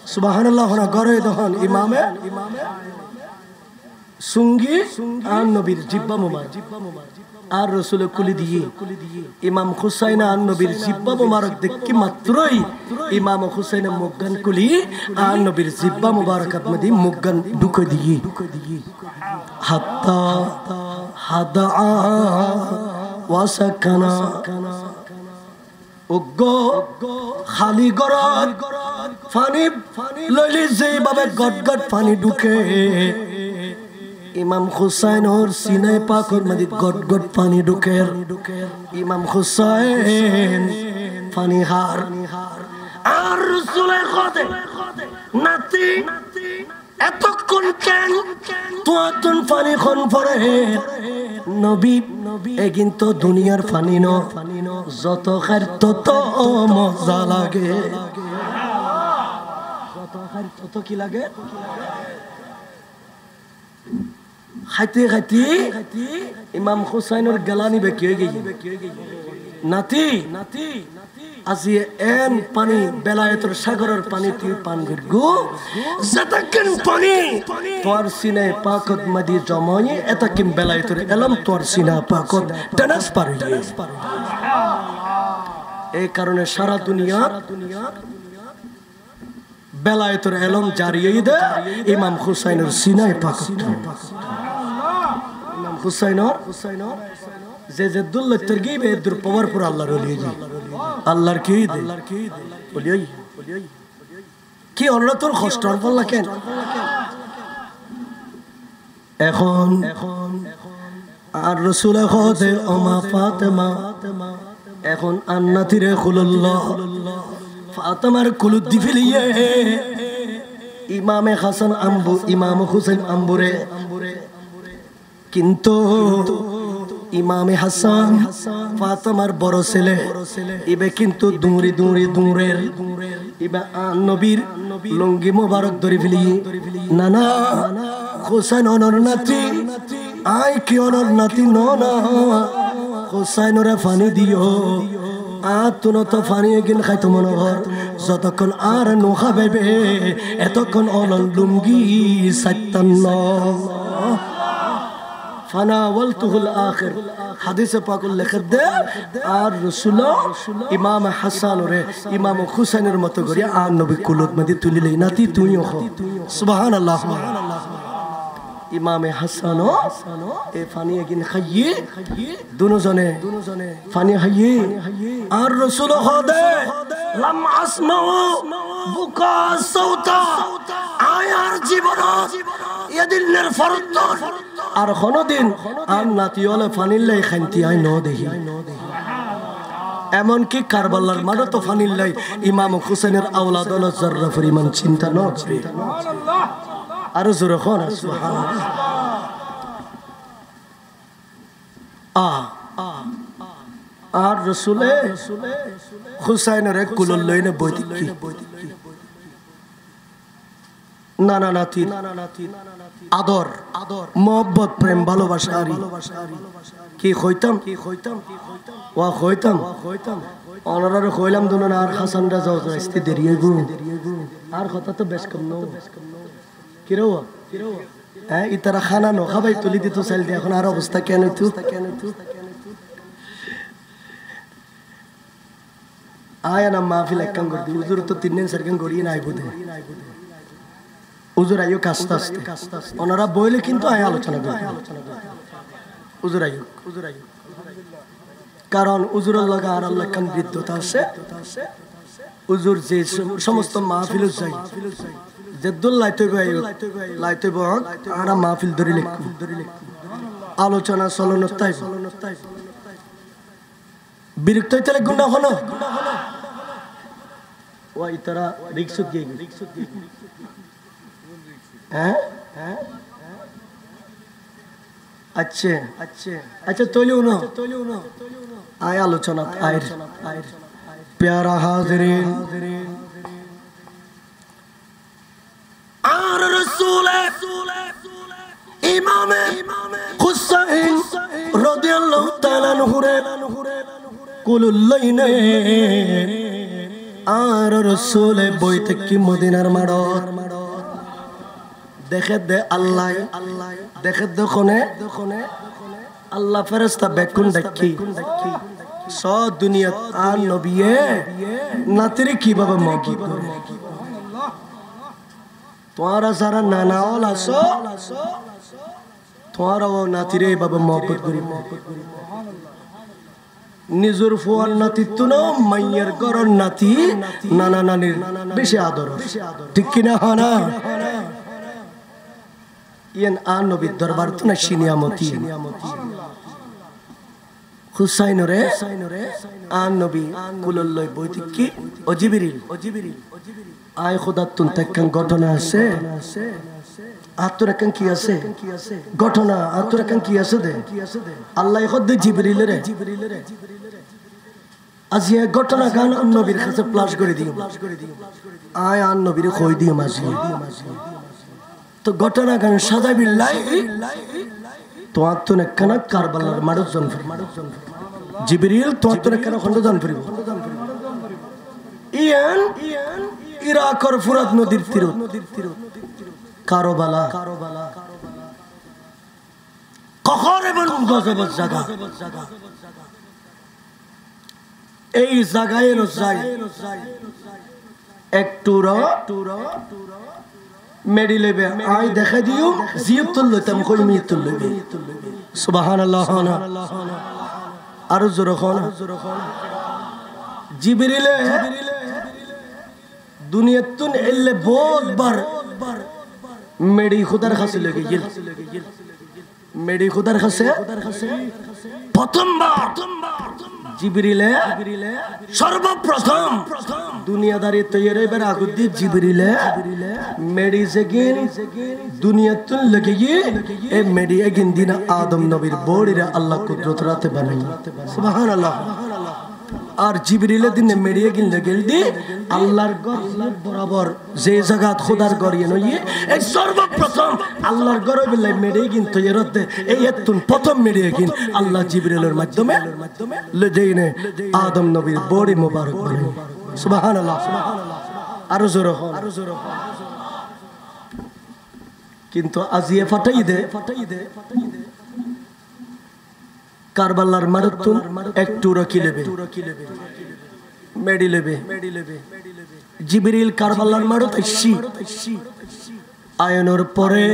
সুবহানাল্লাহ না গড়া দহন ইমামে সঙ্গী আর নবীর জিব্বা মুবারক আর রসুলের কুলি দিয়ে ইমাম হুসাইন আর নবীর জিব্বা মুবারক দেখি মাত্রই ইমাম হুসাইনের মুখগান কুলি আর নবীর জিব্বা মুবারক মধ্যে মুখগান ঢুকে দিয়ে হাত্তা হাদা ওয়াসাকানা ওগো খালি গড়ার পানি লইলে যেভাবে গটগট পানি ঢুকে ইমাম হুসাইনের সিনায় পাকর মধ্যে গট গট পানি ঢুকে ইমাম হুসাইন পানি হার আর রসুলের খোদে নাতি এতক্ষণ কেন তুয়াতুন পানি খন পরে নবী এগিন তো দুনিয়ার পানি ন যত খার তত মজা লাগে যত খার তত কি লাগে খাইতে খাইতে ইমাম হুসাইনের গেলানি বেঁকে হয়ে গেছে নাতি আজি এন পানি বেলায়েতের সাগরের পানি তুই পান গো যতক্ষণ পানি তোর সিনে পাকত মদি জমাই এতক্ষণ বেলায়েতের এলম তোর সিনা পাকত ট্রান্সফার হয়ে এই কারণে সারা দুনিয়া বেলায়েতের এলম জারি হয়ে দে ইমাম হুসাইনের সিনায় পাকত ইমাম হুসাইনের যে দুল্লা তরগিবে দুর পাওয়ারফুল আল্লাহর ওলি আল্লাহর কি দে ওলি কি অন্য তোর কষ্ট পড়লা কেন এখন আর রাসূল খোদে ওমা ফাতেমা এখন আন্নাতিরে খুলুল্লাহ ফাতেমার কুলুদ দি ফেলিয়ে ইমামে হাসান আম্বু ইমাম হুসাইন আম্বুরে কিন্তু ইমামে হাসান ফাতেমার বড় ছেলে ইবে কিন্তু দূরের ইবা নবীর লঙ্গি মোবারক ধরে ফেলি নানা হুসাইন অনর নাতি আই কি অনর নাতি না হুসাইনরে পানি দিও তুনো তো পানি এগিন খাইতো মনোহর যতক্ষণ আর নোখা বেবে এতক্ষণ অনল লুঙ্গি সাইতান্ন ফানাওয়ালতুহুল আখির হাদিসে পাক উল্লেখ দে আর রাসূল ইমাম হাসান রে ইমাম হুসাইনের মতো করে আর নবী কুলত মধ্যে তুলিলে নাতি তুইও হো সুবহানাল্লাহ ইমামে হাসান এ পানি এগিন খাইয়ে দুজনে পানি খাইয়ে আর রাসূল খোদে লাম আসমাউ বুকা সাউতা আয়ার জীবন ইয়াদিনের ফরদ আর কোনদিন আর নাতিওলে পানির লাই খান্তি আই ন দেখি এমনকি কারবালার মাঠে তো পানির লাই ইমাম হুসেনের আওলাদ হলো জর্রা পরিমাণ চিন্তা ন করে আর জোরে কোন সুবহানাল্লাহ আর রাসূলে হুসাইনের কুলল লইনে বইতি নানা নাতি আদর মোহব্বত প্রেম ভালোবাসা কি কইতাম ওয়া কইতাম অনরারে কইলাম দুনো আর হাসান রাজা আসতে দেরি গো আর কথা তো বেশ কম ন কিরো হ্যাঁ ইতারা খানা ন খাবাই তুলি দিত চাইল দিয়ে এখন আর অবস্থা কেন তুই আয়া না মাহফিল একখান করে দি হুজুর তো 3 দিন 4 দিন করিয়ে নাই বুঝে হুজুর আইও কাস্তে আস্তে ওনারা বইলে কিন্তু আয় আলোচনা করে হুজুর আইও কারণ হুজুরের লাগা আর আল্লাহ কান বিদ্যুৎ আছে হুজুর যে সমস্ত মাহফিল যাই জেদ্দুল লাইতে বক আর মাহফিল ধরে লিখু আলোচনা চলনত তাই বিরক্ত হইতে লাগবে না হলো ওই তারা রিকশত গিয়ে হ্যাঁ अच्छा तोलियो ना आय आलोचना आयर प्यारा हाज़रीन आर रसूल इमाम हुसैन रदियल्लाहु ताआला अन्हु कुलुल लैने आर रसूल বইতে কি মদিনার মাড় দেখে দে আল্লাহ দেখে দোনে আল্লাহ ফেরেশতা বেকুন দেখি সব দুনিয়া আর নবিয়ে নাতিরে কিভাবে মহব্বত করে তোমরা যারা নানাওল আছো তোমরাও নাতিরে এইভাবে মহব্বত করি নিজের ফুয়ার নাতি তো মাইয়ের গরর নাতি নানা নানির বেশি আদর ঠিক কিনা হানা ইয়ান আন নবীর দরবার তো না সিনিয়ামতি হুসাইন রে আন নবী কুলল লই বইতি কি ও জিবরিল আয় খোদা তুন তাকন ঘটনা আছে আতরা কান কি আছে ঘটনা আতরা কান কি আছে দে আল্লাহ খোদ জিবরিল রে আজ এই ঘটনা গান নবীর কাছে প্লাস করে দিও আয় আন নবীর কই দিও মাঝি তো ঘটনা গান সাদা বিল্লাই তো আত্মনে কানা কারবালার মারুজ জন জিবরিল তো আত্মনে কানা খন্ড জন ফিরিব ইয়ান ইরাকর ফুরাত নদীর তীর কারবালা কখর এবং গজবের জায়গা এই জায়গায় যাই একটু মেডি লেবে আই দেখা দিও জিয়তুল লতাম কই মিতুল লেবে সুবহানাল্লাহ আর জোরে কোন জিবরিল দুনিয়াতুন ইল্লে বহুতবার মেডি খুদার কাছে লেগে গেল মেডি খুদার কাছে প্রথমবার জিবরিলে সর্বপ্রথম দুনিয়াদারি তৈরি এবার আগুদি জিবরিলে মেডি সেগিন দুনিয়াতুন লাগি এ মেডি এগিন দিনা আদম নবীর বড়িরা আল্লাহ কুদরত রাতে বানাই সুবহানাল্লাহ আর জিবরিলে দিনে মেডি এগিন লাগেল দি আল্লাহর ঘর বরাবর যে জায়গাত খোদার ঘর ইয়ে এই সর্বপ্রথম আল্লাহর ঘর বিলাই মেডি এগিন তৈরি হতে এই এতুন প্রথম মেডি এগিন আল্লাহ জিবরিলের মাধ্যমে লেদেইনে আদম নবীর বড়ি মোবারক বানাই সুবহানাল্লাহ আরো জোরে কিন্তু আজিয়ে ফাটাই দে কারবালার মারতুন একটু রকি লেবে মেডি লেবে জিবরিল কারবালার মারত আইছি আয়নের পরে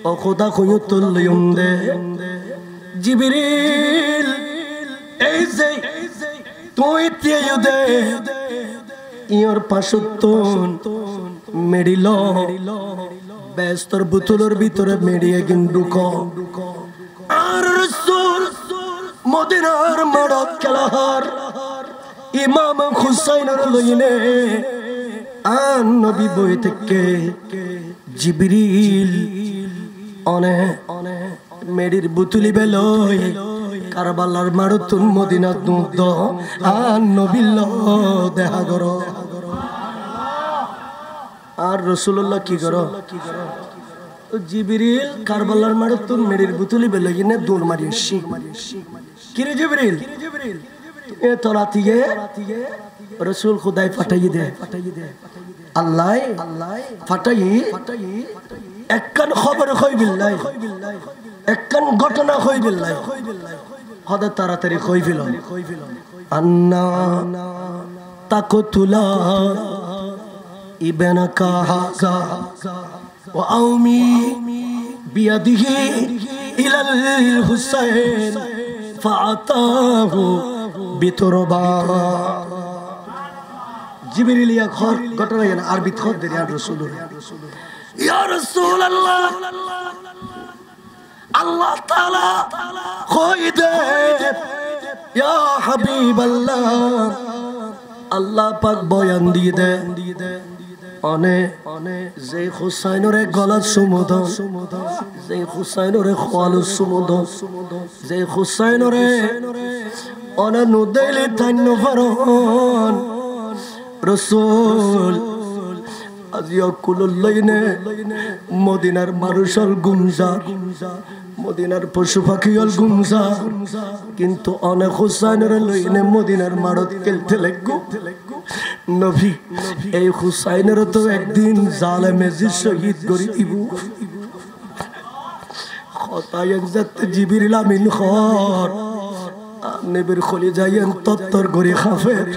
ও খোদা কইতুল লিউমদে জিবরিল এই যে তুই তেয়ু দে ইয়র পাশুতন মেডিল ব্যস্তর বুতুলের ভিতরে মেডিয়ে গিন্ডুক আর রাসূল মদিনার মাড়ত খেলাহার ইমাম হুসাইনের লইনে আন নবী বই থেকে জিবরিল অনে মেডির বুতুলি বেলই কারবালার মাড়তুন মদিনা দুধ আন নবিল দেখা করো আর রাসূলুল্লাহ কি করো জিবরিল কারবালার মাড়তুন মেডির বুতুলি বেলই নে দৌড় মারি শি কিরে জিবরিল এ তোরাতিয়ে রাসূল খুদাই ফাটাই দে আল্লাহ ফাটাই একখান খবর কই বিল্লাহ একখান ঘটনা কই বিল্লাহ হদা তাড়াতাড়ি কই ফিল আন্না তাকতুলা ইবনাকা হাযা ওয়া আউমি বিয়াদিহি ইলাল হুসাইন ফাআতাহু বিতরবা জিবরিল ইয়া খর ঘটনা না আরবি খর দে ইয়া রাসূলুল্লাহ ইয়া রাসূলুল্লাহ আল্লাহ তাআলা কই দে ইয়া হাবিবাল্লাহ আল্লাহ পাক বয়ান দিয়ে দে অনে যে হুসাইনরে গলা সুমুদন যে হুসাইনরে খোয়ালু সুমুদন যে হুসাইনরে অনে নুদেলি তাইন ফরন রাসূল আজিয়া কুলুল্লাইনে মদিনার মানুষল গুমজা মদিনার পশু পাখিল গুমজা কিন্তু অনেক হুসাইনের লইনে মদিনার মারত খেলতে লাগো নবী এই হুসাইনের তো একদিন জালেমে জি শহীদ করে দিব খতায়ন জাত জিবরিল আমিন খর নবীর খলি যায়েন তত্তর করে খাফের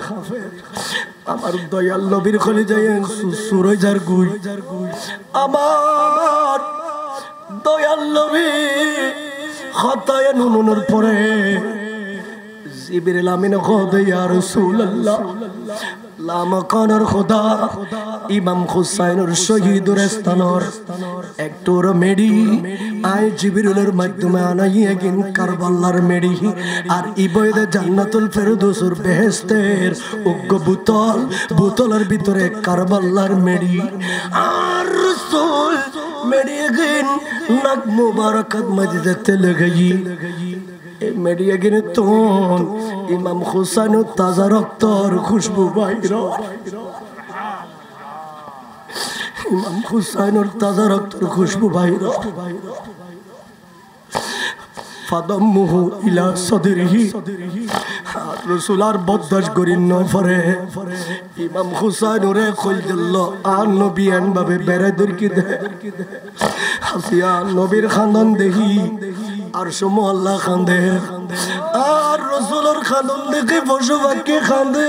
আমার দয়াল নবীর খলি যায়েন সুরজার গুই আমার দয়াল নবী খতায়ন নুনুর পরে জিবরিল আমিন খোদা ইয়া রাসূলুল্লাহ লা মাকানার খোদা ইমাম হুসাইনের শহীদের স্থানর একটুর মেডি আই জিবরিলের মাধ্যমে আনাইয়ে গিন কারবালার মেডি আর ইবয়দে জান্নাতুল ফেরদৌসের বেহেশতের উগ্র বুতলের ভিতরে কারবালার মেডি আর রাসূল মেডি গিন নাক মুবারাকাত মসজিদে লাগাই মেডিয়া গিনে তোন ইমাম হুসাইনের তাজা রক্তর খুশবু বাইর ইমাম হুসাইনের তাজা রক্তর খুশবু বাইর ফাদাম্মুহু ইলা সাদরিহি রাসূল আর বরদাশত করিন না পরে ইমাম হুসাইনরে কই দিল আর নবী আন ভাবে বেড়ে দরকি দে হাসিয়া নবীর খানদান দেখি আর সমো আল্লাহ খান্দে আর রাসূলের খানদান দেখি পশু পাখি খান্দে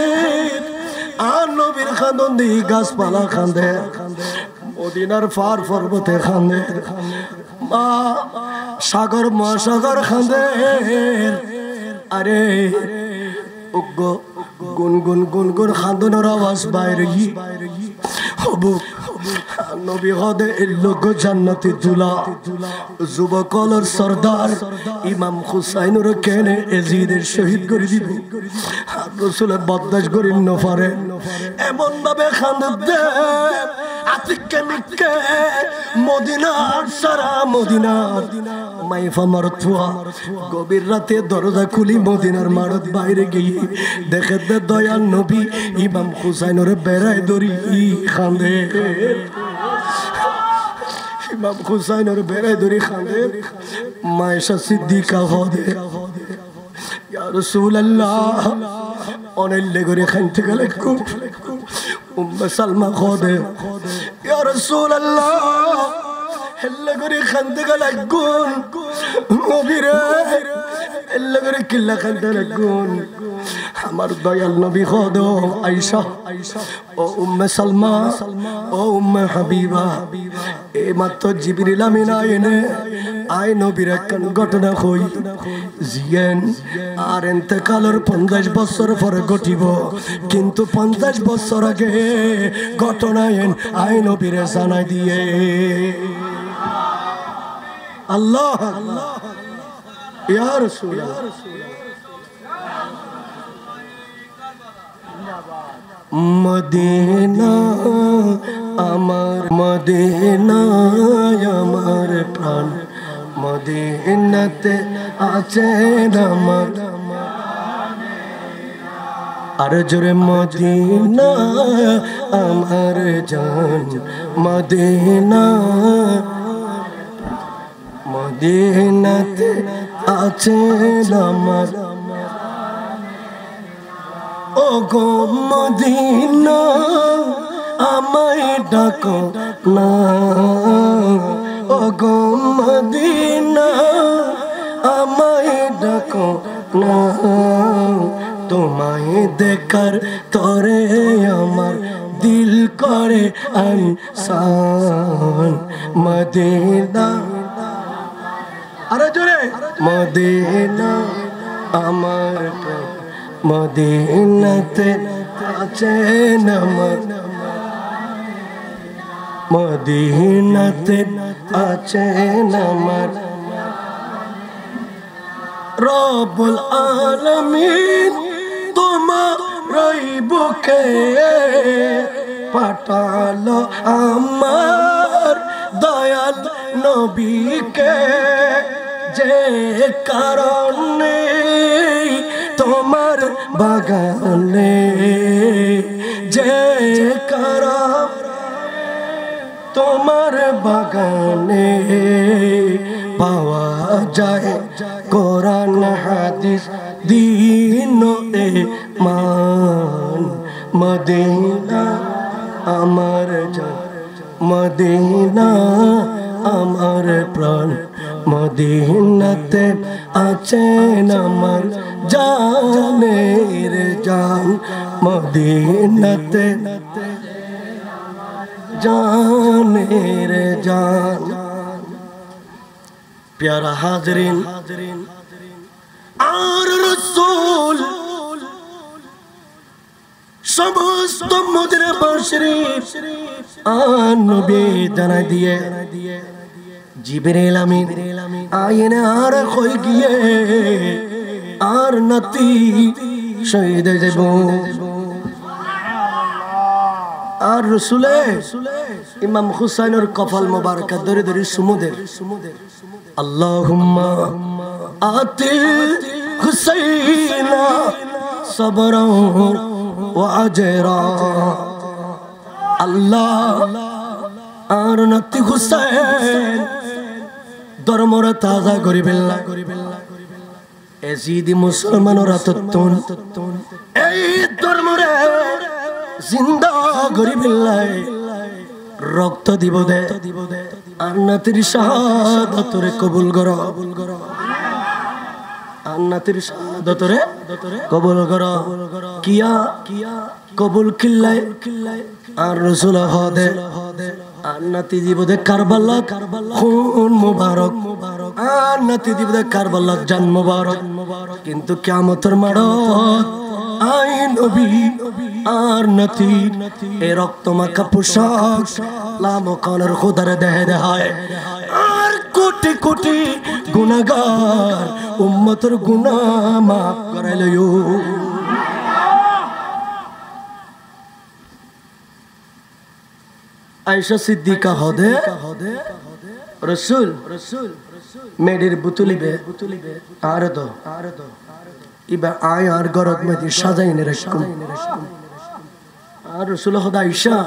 আর নবীর খানদান দেখি গাছপালা খান্দে মদিনার পার পর্বতে খান্দে সাগর মহাসাগর খান্দে আরে গুন গুন গুন গুন খান্দনের আওয়াজ বাইরে হবু নবী হদে লোক জান্নাতি দুলা যুবকলর সরদার ইমাম হুসাইনের কেনে এজিদের শহীদ করে দিব রাসূল বরদাশত করিন না পারে এমন ভাবে খান্দে আতিকে মিকে মদিনার সারা মদিনার মাইফা মারতুয়া গভীর রাতে দরজা খুলি মদিনার মারত বাইরে গিয়ে দেখে দে দয়াল নবী ইমাম হুসাইনের বেড়ায় দড়ি খান্দে ইমাম হুসাইনের বেড়ায় দড়ি খান্দে মায়েশা সিদ্দিকা হদে ইয়া রাসূলুল্লাহ অনেলে করে খানতে গেলে উম্মে সালমা হদে ইয়া রাসূলুল্লাহ হেল্লে করে খানতে গেলে নবীরে হেল্লে করে কিল্লা খানতে গুন আমার দয়াল নবী খোদম আয়েশা ও উম্মে সালমা ও উম্মে হাবিবা এই মাত্র জিবরিল আমিন আইনে আই নবীর একখান ঘটনা কই জিয়েন আর ইন্তেকালের 50 বছর পরে ঘটিব কিন্তু 50 বছর আগে ঘটনা আই নবীর জানাই দিয়ে আল্লাহ ইয়া রাসূলুল্লাহ মদিনা আমার মদিনা আমার প্রাণ মদিনাতে আছে আমার আর জোরে মদিনা আমার জান মদিনা মদিনাতে আছে আমার ও গো মদিনা আমায় ডাকো না ও গো মদিনা আমায় ডাকো না তোমায় দেখার তরে আমার দিল করে আনসান মদিনা আরে জোরে মদিনা আমার মদিনাতে আছে আমার মদিনাতে আছে আমার রব্বুল আলামিন তোমার বুকে পাঠালো আমার দয়াল নবীকে যে কারণে তোমার বাগানে যে কারণ তোমার বাগানে পাওয়া যায় কোরআন হাদিস দিন মান মদিনা আমার জান মদিনা আমার প্রাণ মদিনাতে আছেন আমার জানের জান মদিনাতে জানের জান প্যারা হাজরিন আর রাসূল সমস্ত মদিনা শরীফ আর নবী জানা দিয়ে জিবরিল আমিন আইনে আর কই গিয়ে আর নাতি শহীদ যাব আর রসুলে ইমাম হুসাইনের কপাল মোবারক ধরে ধরে সুমুদের আল্লাহুম্মা আতি হুসাইনা সাবরা ওয়া আজরা আল্লাহ আর নাতি হুসাইন ধর্মরা তাজা করি বেল্লা এজিদি মুসলমানরা তত্তন এই ধর্মরে জিন্দা করি বেল্লাই রক্ত দিব দে আর নাতির শাহাদাতরে কবুল করো আর নাতির শাহাদাতরে কবুল করো কিয়া কবুল কিল্লাই আর রাসূল হদে আর নাতি দিব দে কারবালা খুন মুবারক আর নাতি দিব দে কারবালা জান মুবারক কিন্তু কিয়ামতের মাঠত আই নবী আর নাতি এ রক্ত মাখা পোশাক লামকানের খোদারে দেহে দেহায় আর কোটি কোটি গুনাহগার উম্মতের গুনাহ মাফ করাইলো আয়েশা সিদ্দিকা হদে রাসূল মেডির বুতুলিবে আর দো ইবা আয় আর গরত মে দি সাজাইনে রাখকুম আর রাসূল খোদা আয়েশা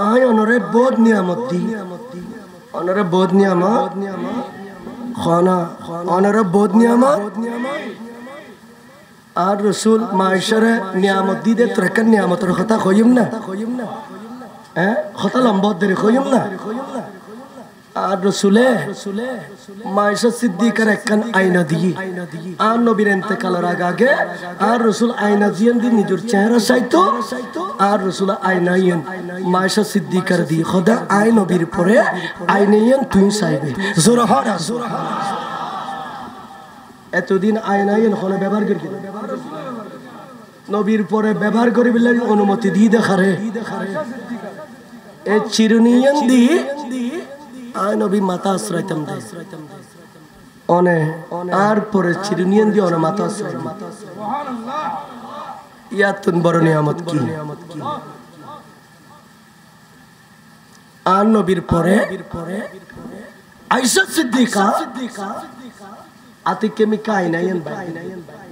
আয় অনরে বহুত নিয়ামত দি অনরে বহুত নিয়ামত খানা অনরে বহুত নিয়ামত আর রাসূল মায়েশারে নিয়ামত দি দে ত্রকন নিয়ামতের কথা কইম না কথা লম্বা ধরে কইম না আর রসুলে মায়েশা সিদ্দিকার একখান আয়না দিয়ে আর নবীর ইন্তেকালের আগে আর রসুল আয়না দিয়ে নিজের চেহারা চাইতো আর রসুল আয়নাইয়েন মায়েশা সিদ্দিকার দিয়ে খোদা আয় নবীর পরে আয়নাইয়েন তুই চাইবে জোরহারা এতদিন আয়নাইয়েন হলে ব্যবহার করবে নবীর পরে ব্যবহার করিবে অনুমতি দিয়ে দেখারে এই চিরুনিয়ান দিয়ে আয় নবী মাথা আশ্রয়তাম দেয় অনে আর পরে চিরুনিয়ান দিয়ে অনে মাথা আশ্রয় ইয়াতুন বড় নিয়ামত কি আর নবীর পরে আয়েশা সিদ্দিকা আতিকে মি কাইনায়ন ভাই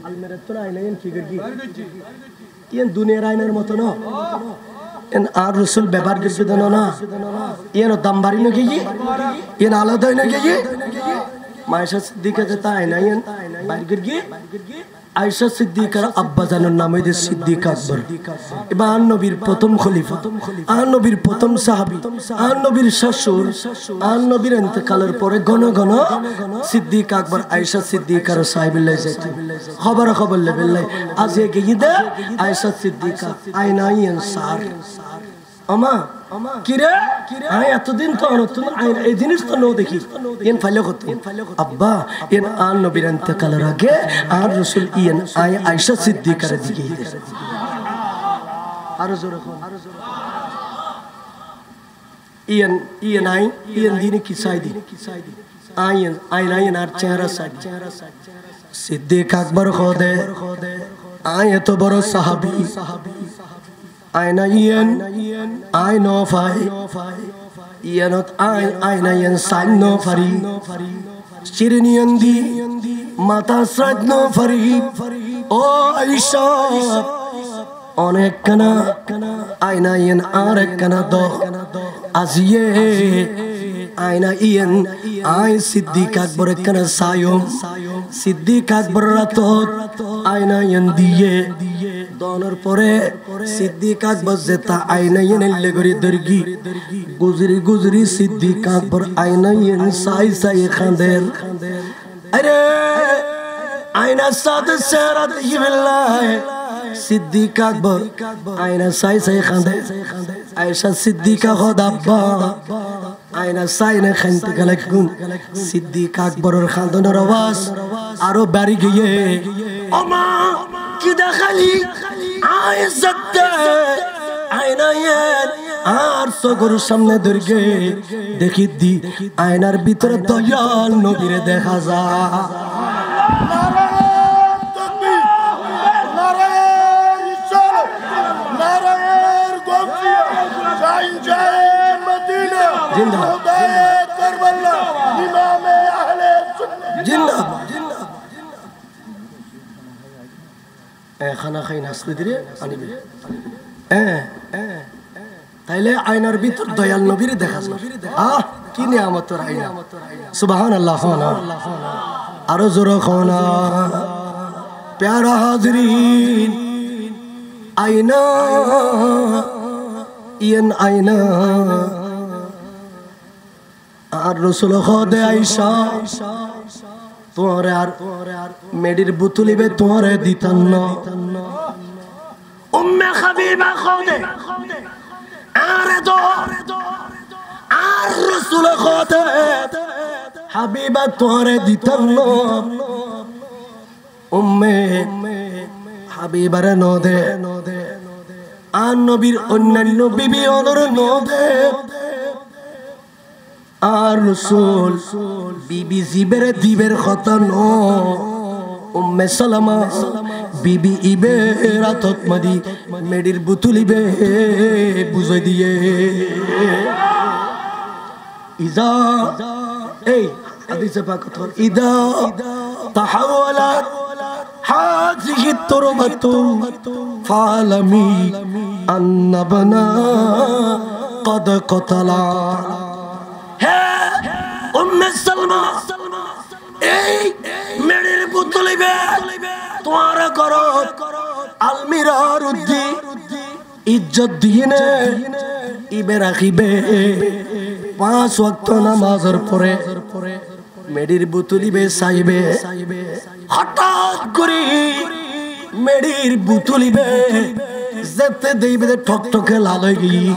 আলমেরা তো আইনায়ন কি করবি ইয়ান দুনিয়ার আয়নার মত না এন আর রাসূল ব্যবহার করতে দেন না ইয়ান দাম বাড়ি না গিয়ে ইয়ান আলাদা না গিয়ে মায়েশা সিদ্দিকা যেটা আইনায়ন বাইর গিয়ে আয়েশা সিদ্দিকার আব্বা জানের নাম হইছে সিদ্দিক আকবর এবার নবীর প্রথম খলিফা আর নবীর প্রথম সাহাবী আর নবীর শ্বশুর আর নবীর ইন্তেকালের পরে ঘন ঘন সিদ্দিক আকবর আয়েশা সিদ্দিকার সাহেবুল্লাহ যাইতো খবর লেবেলাই আজ এগিয়ে দে আয়েশা সিদ্দিকা আয়নাইন সার আমা কিরে আই এতদিন তো নতুন আয়না এই জিনিস তো নো দেখি ইন ফাইলে কত আব্বা ইন আর নবীর ইন্তেকালের আগে আর রাসূল ইন আয়েশা সিদ্দিকার দিকে আর জোরে ইন দিনে কি সাইদি আইন আর চেহারা সাইদি সিদ্দিক আকবর খোদে আয় এত বড় সাহাবী আয়না ইয়েন আয় নো ফাই ইয়েনত আয়না ইয়েন সাইন নো ফারি চিরনিয়ন দি মাতা শ্রাদ নো ফারি ও আয়েশা অনেক কানা আয়না ইয়েন আর এক কানা দো আজিয়ে আয়না ইয়েন আয় সিদ্দিক আকবর কানা সায়ম সিদ্দিক আকবর রাত আয়না ইয়েন দিয়ে দনের পরে সিদ্দিক আকবর যেটা আয়না ইয়েন লেগরি দরগি গুজরি সিদ্দিক আকবর আয়না ইয়েন সাই খান্দের আরে আয়না সাদ সেরা দেখি বিল্লাহ সিদ্দিক আকবর আয়না সাই খান্দে আয়েশা সিদ্দিকা খোদাব্বা আয়না সাইনে খানতে গেলাকুন সিদ্দিক আকবরের খান্দনের আওয়াজ আরো বাড়ি গিয়ে ওমা কি দেখালি আয়েশাত আয়না ইয়েন আর সগর সামনে দরগে দেখি দি আয়নার ভিতরে দয়াল নবীরে দেখা যায় খানা খাই নাচতে দিলে আনিবে তাইলে আয়নার ভিতর দয়াল নবীর দেখা যায় কি নিয়ামতের আয়না সুবহানাল্লাহ আরো জোরে খানা প্যারা হাজরিন আয়না ইয়েন আয়না আর রাসূল খোদে আয়েশা তোরে আর মেডির বুতুলিবে তোরে দিতান না উম্মে হাবিবা খোদে আরে দো আর রাসূল খোদে হাবিবা তোরে দিতান না উম্মে হাবিবার নদে আর নবীর অন্যান্য বিবি ওর নদে আর রাসূল বিবি জিবের দিবের কথা ন উম্মে সালামা বিবি ইবেরাতত মদি মেডির বুতুলিবে বুঝাই দিয়ে ইজা এই হাদিসে পাক কথা ইদা তাহাওয়ালাত হাযিহি তুরবাতু ফালামি আন্নাবনা কদ কতলা উম্মে সালমা এই মেডির বুতুলিবে তোমার করো আলমিরার উদ্দি ইজ্জত দিনে ইবে রাখিবে 5 ওয়াক্ত নামাজের পরে মেডির বুতুলি বে সাইবে হঠাৎ করে মেডির বুতুলি বে যেতে দেইবে ঠকঠকে লাল হয়ে গিয়ে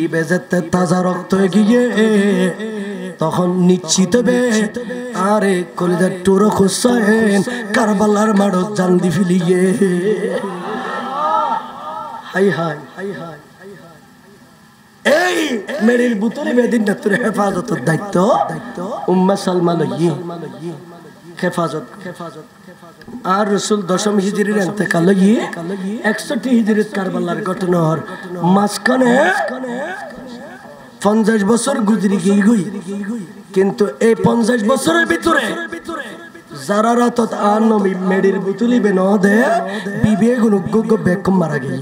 ইবে যেতে তাজা রক্ত হয়ে গিয়ে তখন নিশ্চিত বে আরে কলিজার টুরো খুশাইন কারবালার মাড়ো জান দি ফিলিয়ে হাই হাই হাই হাই এই মেরির বুতুলি বেদিন না তোর হেফাজতের দায়িত্ব উম্মে সালমা লইয়ে হেফাজত আর রাসূল 10ম হিজরির ইন্তেকাল লইয়ে 61 হিজরিত কারবালার ঘটনার মাঝখানে 50 বছর গুজরি গই কিন্তু এই 50 বছরের ভিতরে যারা রাতত আর নবী মেডির বুতুলি বে ন দে বিবে গুনুগ বেকম মারা গই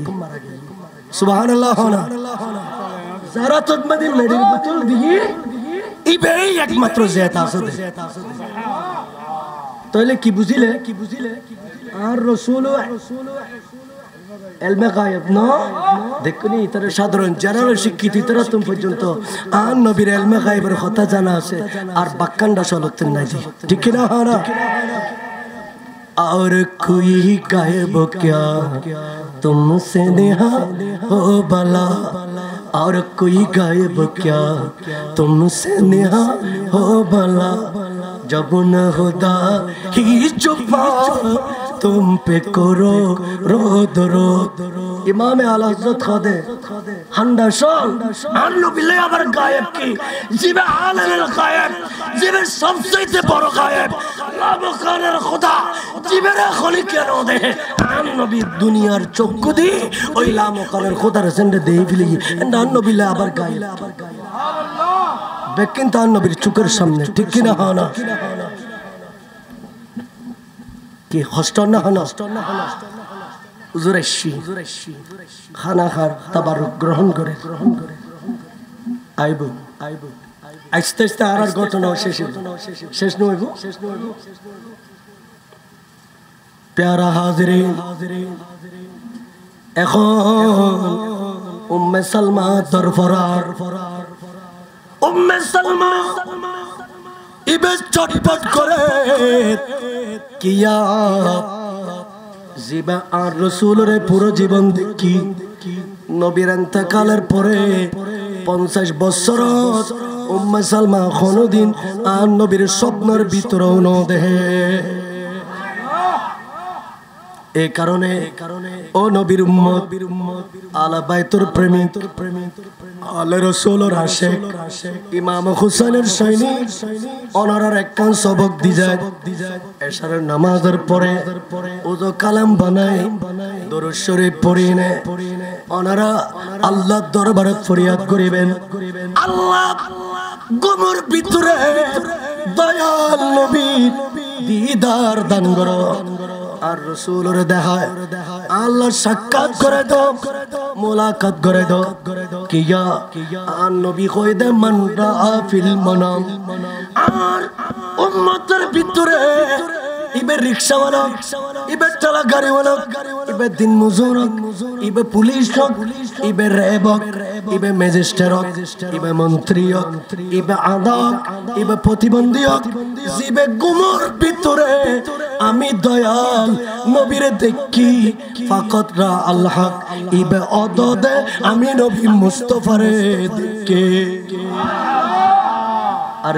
সুবহানাল্লাহ না যারা তো মদিন মেডির বুতুল দিয়ে ইবে একমাত্র জিয়াত আছে তাহলে কি বুঝিলে আর রাসূল এলমে গায়েব না দেখুনি তারা সাধারণ যারা শিক্ষিত তারা তুম পর্যন্ত আর নবীর এলমে গায়েবের কথা জানা আছে আর বাক্কান্ডা চলতেন নাই ঠিক না হারা और कोई गायब क्या तुमसे नेहा हो भला और कोई गायब क्या तुमसे नेहा हो भला जब न खुदा ही चुपा तुम पे करो रोद रोद इमाम आला हज़रत खादे हंडा शान अन्नो बिल्ले अबर गायब की जिबे आलल गायब जिबे सबसे बड़ गायब अल्लाह मुखानेर खुदा जिबे रे खली केन दे अन्नो बि दुनियार चक्कु दी ओई ला मुखानेर खुदार सेंडे दे फिली अन्नो बिल्ले अबर गायब सुबहानाल्लाह बेकिन ता अन्नो बिर चुकेर सामने ठीक कि ना हाना कि हस्त ना हाना হুজুর আসছি খানা খার তাবারুক গ্রহণ করে আইব আস্তে আস্তে আর ঘটনা শেষ নইব প্যারা হাজিরিন এখন উম্মে সালমা দরফরার উম্মে সালমা ইবে চটপট করে কিয়া জিবা আর রাসূলের পুরো জীবন দেখি নবীর ইন্তেকালের পরে 50 বছর উম্মে সালমা কোনদিন আর নবীর স্বপ্নের ভিতরেও ন দেখে এই কারণে ও নবীর উম্মত আলা বাইতুর প্রেমিক আলে রাসূলের আশিক ইমাম হুসাইনের সৈনিক ওনার একখান সবক দি যায় এশারের নামাজের পরে ওযু কালাম বানায় দরুদ শরীফ পড়িনে ওনারা আল্লাহর দরবারে ফরিয়াদ করিবেন আল্লাহ গুমর ভিতরে দয়াল নবীর দিদার দান করো আর রাসূলের দেখায় আল্লাহ সাক্ষাৎ করে দাও মুলাকাত করে দাও কিয়া আর নবী কই দে মান রা ফিল মানাম আর উম্মতের ভিতরে ইবে রিকশাওয়ালা ইবে চালা গাড়িওয়ালা ইবে দিন মজুর ইবে পুলিশ ইবে রেব ইবে ম্যাজিস্ট্রেট ইবে মন্ত্রী ইবে আদালত ইবে প্রতিবন্ধী ইবে গুমর ভিতরে আমি দয়াল নবীরে দেখি ফাকাত রা আল্লাহ ইবে অদদে আমি নবী মুস্তাফারে দেখি আর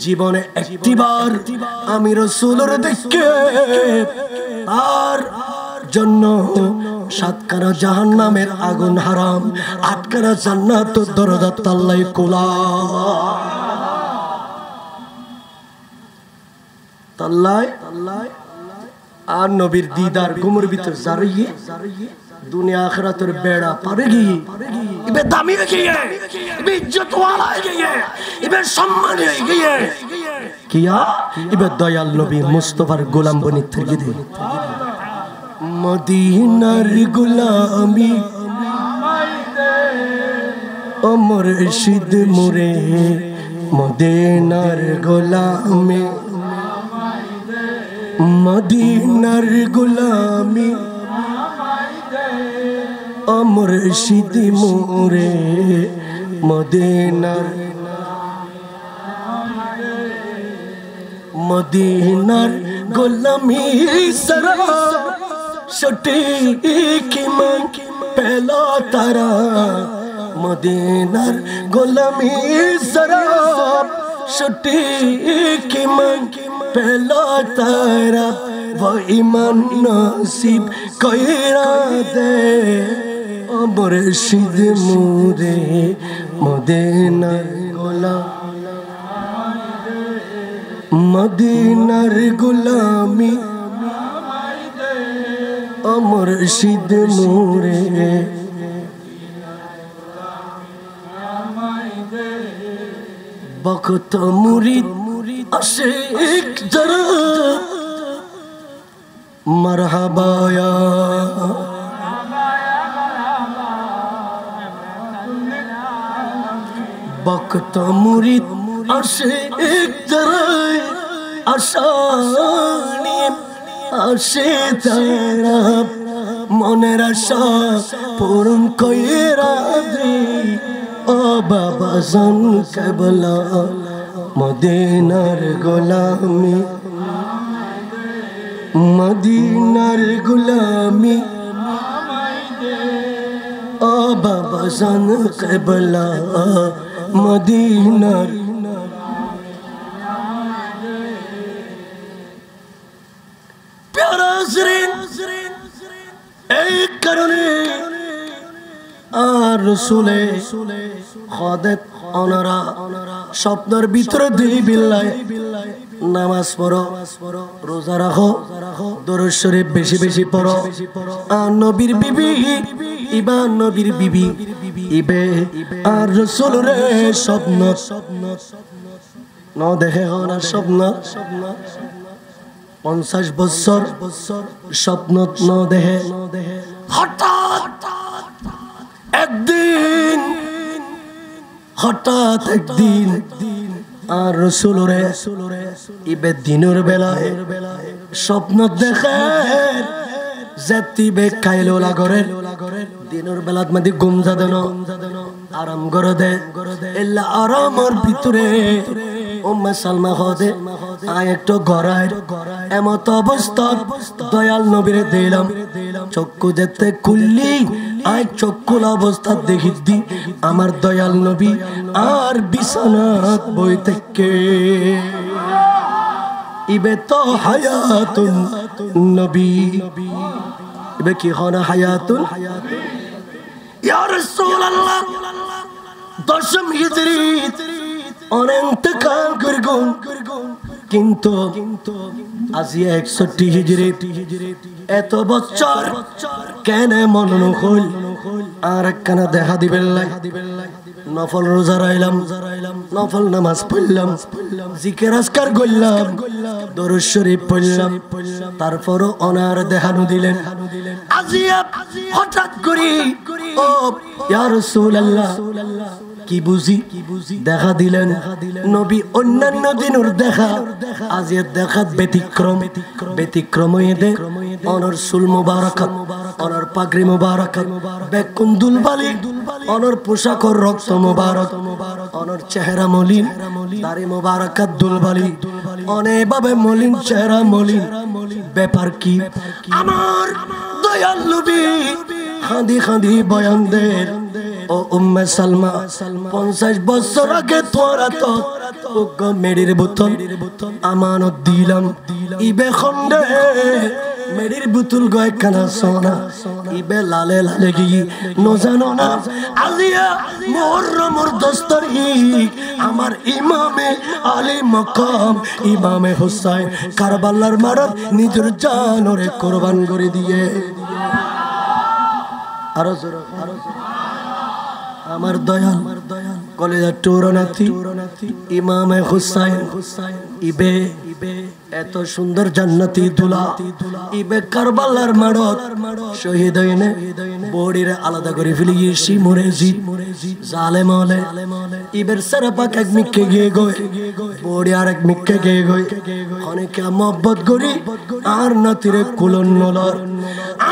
জীবনে একটিবার আমি রাসূলের দেখে আর জন্য 7 খানা জাহান্নামের আগুন হারাম 8 খানা জান্নাতের দরজা আল্লাহ খোলা তাল্লাই আর নবীর দিদার গুমর ভিতর জারিয়ে दुनिया आखिरत और बेड़ा पारेगी इबे दामी हो गई है इबे इज्जत वाला हो गई है इबे सम्मान हो गई है किया इबे दयाल नबी मुस्तफार गोलाम बनी थगी दे मदीनार गुलामी ओ मुर्शिद मुरे मदीनार गुलामी मदीनार गुलामी मुर्शिद मोरे মদিনার মদিনার গোলামি সারা সঠিক ইমান পেলো তারা মদিনার গোলামি সারা সঠিক ইমান পেলো তারা वो ईमान नसीब कइरा दे ओ मुर्शिद मुरे मदीनार गोलामी मदीनार गुलामी ओ मुर्शिद मुरे बखत मुरीद आशिक जरा मरहबा या बखत मुरीद आशिक जरा आशानी आशे तारा মনের আশা পূরণ কইরা দে ও বাবা জান কেবলা মদিনার গোলামি মদিনার গোলামি ও বাবা জান কেবলা মদিনার প্যারা এই কারণে আর রাসূলে খাদেত ওনারা স্বপ্নের ভিতরে দিই বিল্লাহ নামাজ পড়ো রোজা রাখো দরুদ শরীফ বেশি বেশি পড়ো আর নবীর বিবি ইবা নবীর বিবি ইবে আর রাসূলের স্বপ্ন ন দেখে না স্বপ্ন 50 বছর স্বপ্ন ন দেখে হঠাৎ একদিন আর রাসূলের ইবে দিনের বেলায় স্বপ্ন দেখে জাতিবে খাইলো লাগরে দিনের বেলাত মধ্যে ঘুম যাদন আরাম করে দে এলা আরামের ভিতরে উম্মে সালমা হদে আয় একটু গড়ায় এমত অবস্থা দয়াল নবীরে দিলাম চক্ষু যেতে খুললি আয় চক্ষুল অবস্থা দেখি দি আমার দয়াল নবী আর বিছানাত বই থেকে ইবে তো হায়াতুন নবী ইবে কি হনা হায়াতুন ইয়া রাসূলুল্লাহ দশম হিজরি অনন্তকাল করগুন কিন্তু আজি 61 হিজরি এত বছর কেন মনন হল আর একখানা দেখা দিবেন নফল রোজা রাইলাম নফল নামাজ পড়লাম জিকির আজকার করলাম দরুদ শরীফ পড়লাম তারপরও অনার দেখানো দিলেন আজি হঠাৎ করি ও ইয়া রাসূলুল্লাহ কি বুঝি দেখা দিলেন নবী অন্যান্য দিনের দেখা আজের দেখা ব্যতিক্রম হইতে অনর সুল মুবারাকাত অনর পাগড়ি মুবারাকাত বেকুন্দুল বালি অনর পোশাকর রক্ত মুবারক অনর চেহারা মলিন দাড়ি মুবারাকাত দুলবালি অনেভাবে মলিন চেহারা মলিন ব্যাপার কি আমার দয়াল নবী খাঁদি খাঁদি বয়ান দেন ও উম্মে সালমা 50 বছর আগে তোরা তো ওগো মেডির বোতল আমানত দিলাম ইবে খন্ডে মেডির বোতল গয় কানা সোনা ইবে লালে লালে কি নো জানো না আলিয়া মুহররমর 10 তারিখ আমার ইমামে আলী মাকাম ইমামে হুসাইন কারবালার মারত নিজের জানরে কুরবান করে দিয়ে আরো জোরে আমার দয়াল কলেজা টোরনাথি ইমামে হুসাইন ইবে এত সুন্দর জান্নাতি দুলা ইবে কারবালার মারত শহীদ হইনে বডির আলাদা করে ফেলিয়েছি মরেজি জালেম হলে ইবের সারাপাক এক মিক্কে গিয়ে গই বডি আর এক মিক্কে গিয়ে গই অনেকে মহব্বত করি আর নাতিরে কুলন নলর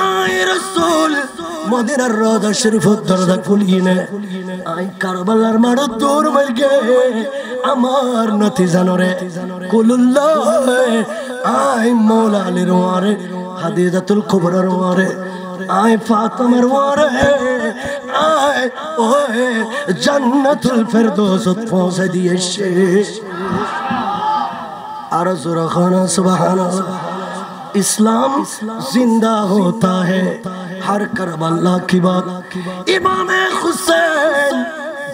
আয় রাসূল মদিনার রওজা শরীফের দরজা খুলিয়ে নে আই কারবালার মারো তোর মারগে আমার নতি জানরে কুলুল্লাহ আই মৌলা আলীর ওয়ারে হাদিজাতুল কুবরার ওয়ারে আয় ফাতেমার ওয়ারে আয় ওয়ে জান্নাতুল ফেরদৌসত পৌঁছে দিয়েছে আর জোরে খানা সুবহানাল্লাহ इस्लाम जिंदा होता है हर करबला की बात इमाम हुसैन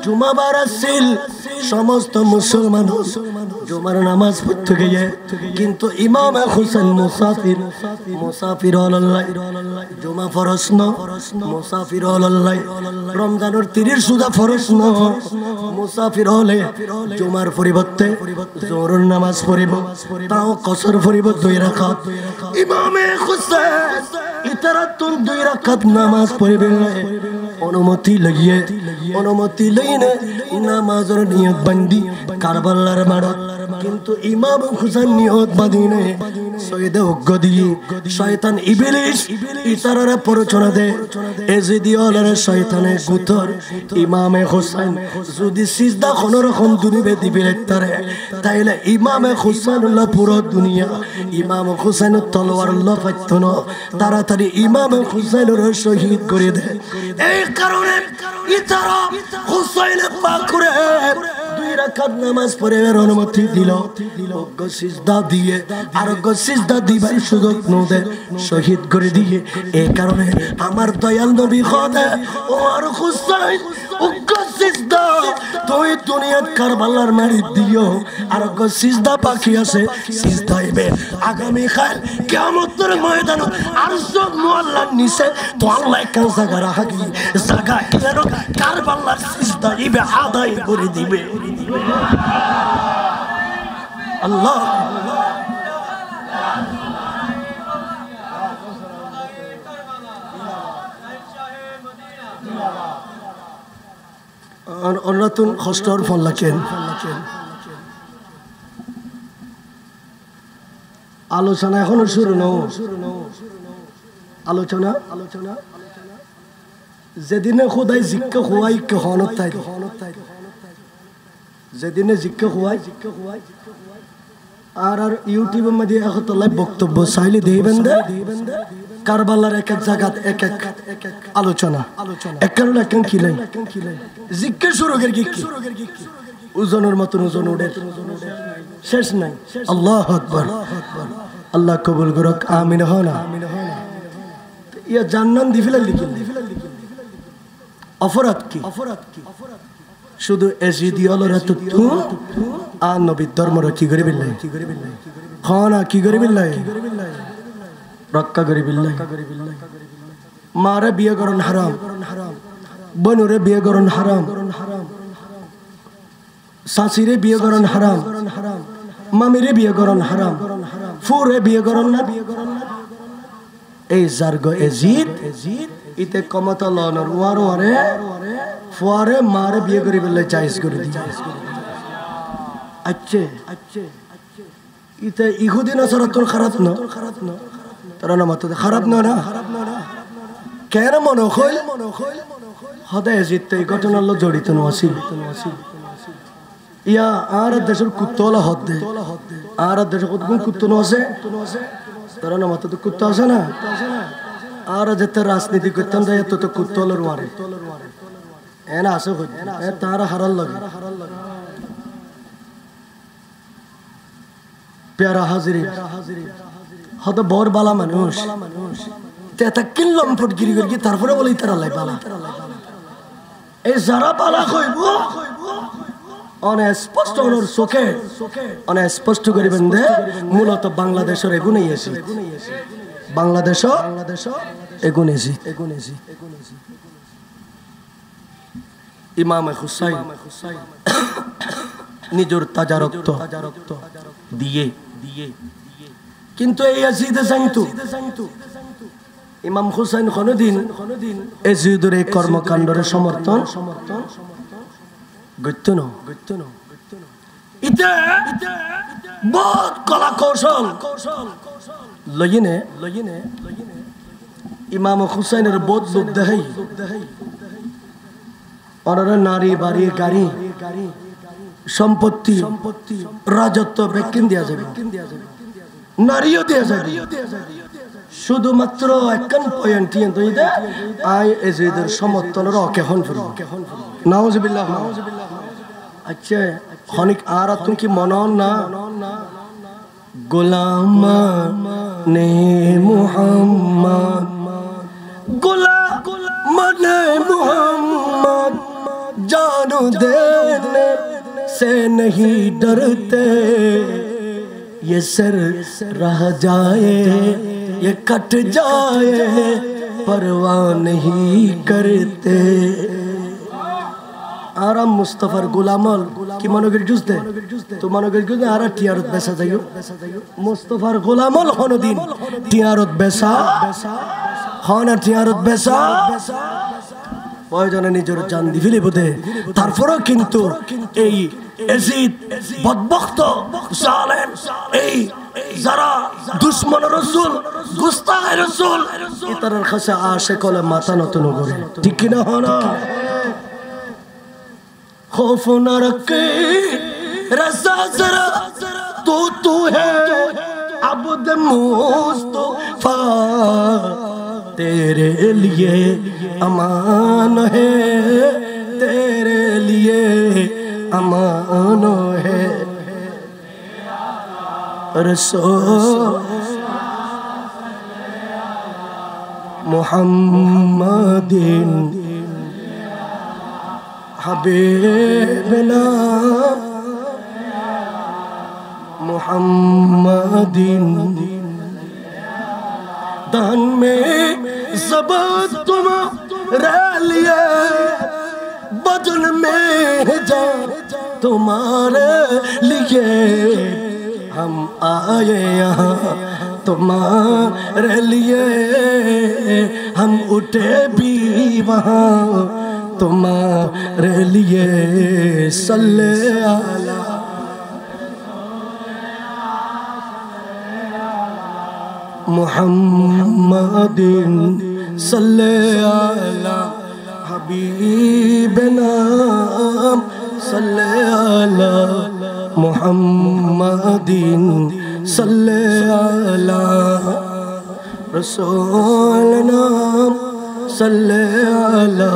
जुमा बारासिल समस्त मुसलमान जुमार नमाज पढ़ते गए किंतु इमाम हुसैन मुसाफिर मुसाफिर अल्लाह जुमा फरज न मुसाफिर अल्लाह रमजानर 30 सुदा फरज न मुसाफिर হলে জুমার পরিবর্তে জোহরের নামাজ পড়িব তাও কসর পড়িব 2 রাকাত ইমামে হুসেন ইতারাতুন 2 রাকাত নামাজ পড়িবে অনুমতি লইনে নামাজের নিয়ত বান্ধি কারবালার মারত কিন্তু ইমাম হুসেন নিয়ত বাঁধিনে সৈয়দে উগ্র দিয়ে শয়তান ইবলিস ইতারারে প্ররোচনা দে এজিদিওয়ালার শয়তানের গুতর ইমামে হুসেন যদি সিজদা কোনো রকম দুনিবে দিবে তারে তাইলে ইমামে হুসেনুল্লাহ পুরো দুনিয়া ইমাম হুসেনের তলোয়ার লফাইত না তাড়াতাড়ি ইমাম হুসেনের শহীদ করে দে এই কারণে ইতারা হুসেনের পাকুরে 2 রাকাত নামাজ পড়ার অনুমতি দিল অজ্ঞ সিজদা দিয়ে আর অজ্ঞ সিজদা দিবার সুযোগ নদে শহীদ করে দিয়ে এই কারণে আমার দয়াল নবী খোদা ও আর হুসাইন অজ্ঞ সিজদা তুই দুনিয়াত কারবালার মারি দিও আর অজ্ঞ সিজদা বাকি আছে সিজদা হবে আগামী কাল কিয়ামতের ময়দান আরশ মুআল্লার নিচে তো আল্লাহ কান জায়গা রাখি জায়গা কেন কারবালার সিজদা ইবে আদায় করে দিবে আল্লাহ আর অন্যতম কষ্টর ফল লাগেন আলোচনা এখনো শুরু নও আলোচনা যেদিনে খোদাই জিক্কা খোয়াই কে হনত তাই যেদিনে জিক্কা খোয়াই আর ইউটিউবের মধ্যে একতলায় বক্তব্য চাইলে দেবেন কারবালার এক এক জায়গা এক এক আলোচনা একখান একখান খিলাই জিজ্ঞেস শুরু করে কি ওজনের মতন ওজন ওঠে শেষ নাই আল্লাহু আকবার আল্লাহ কবুল করুক আমিন হনা ইয়া জান্নাত দিফিলা লিখিল অপরাধ কি শুধু এজিদিওয়ালারা তো আর নবীর ধর্মরা কি করে বিল্লাই খানা কি করে বিল্লাই রক্ষা করে বিল্লাই মারে বিয়ে করন হারাম বনুরে বিয়ে করন হারাম শাশিরে বিয়ে করন হারাম মামিরে বিয়ে করন হারাম ফুরে বিয়ে করন না এই জার্গ এজিদ ইতে কমতা লনর ওয়ার ওয়ারে ফুয়ারে মারে বিয়ে করে বললে জায়েজ করে দি আচ্ছা ইতে ইহুদি নাসারা তোর খারাপ না তারা না মাত্র খারাপ না কেন মনে হইল হদায় জিততে এই ঘটনার লোক জড়িত নছিল ইয়া আর দেশের কুত্তলা হদ দে আর দেশের কোন কুত্ত আছে তারা না মাত্র তো কুত্ত আছে না আর যেতে রাজনীতি করতাম যাই তো তো কুত্তলার মারে এনা আছে তারা হারাল লাগে প্যারা হাজিরি হয়তো বর বালা মানুষ তেতা কিনলাম ফটগিরি করি তারপরে বলি তারা লাই বালা এই যারা বালা কইব অনেক স্পষ্ট ওর চোখে অনেক স্পষ্ট করিবেন দে মূলত বাংলাদেশের এগুনেই এসি বাংলাদেশ এগুনেছি ইমাম হুসাইন নিজের তাজা রক্ত দিয়ে কিন্তু এই ইয়াজিদ জানতো ইমাম হুসাইন কোনদিন ইয়াজিদের এই কর্মকাণ্ডের সমর্থন করতে না ইতে বহুত কলা কৌশল লইনে ইমাম হুসাইনের বোধ লোক দেখাই ওনারা নারী বাড়ি গাড়ি সম্পত্তি রাজত্ব বেকিন দেওয়া যাবে নারীও দেওয়া যাবে শুধুমাত্র একখান পয়েন্ট আই এজিদের সমর্থনের অকেহন ফিরব নাউজুবিল্লাহ আচ্ছা খনিক আর তুমি কি মনন না গোলাম নে মুহাম্মদ গোলাম নে মুহাম্মদ जानू देने से नहीं डरते ये सर रह जाए ये कट जाए परवाह नहीं करते आराम मुस्तफार गुलामल की मनोगर जुस दे तो मनोगर जुस दे आरा टियारत बेसा जाइयो मुस्तफार गुलामल होनो दिन टियारत बेसा होना टियारत बेसा প্রয়োজনে নিজের জান দিলে বোধে তারপরেও কিন্তু এই এজিদ বদবক্ত জালেম এই যারা দুশমন রাসূল গুস্তাখ রাসূল ইতারের কাছে আশিক হলে মাথা নত নগরে ঠিক কি না হনা खौफ न रखे रज़ा जरा तू है अब्द मुस्तफा तेरे लिए अमान है तेरे लिए अमान है रसूल मुहम्मदिन हबीबना मुहम्मदिन दान में ज़बान तुम्हारे लिए बदन में जान तुम्हारे लिए हम आए यहाँ तुम्हारे लिए हम उठे भी वहाँ तुम्हारे लिए सल्ले अला मुहम्मदिन सल्ले अला हबीबना सल्ले अला मुहम्मदिन सल्ले अला रसूलना सल्ले अला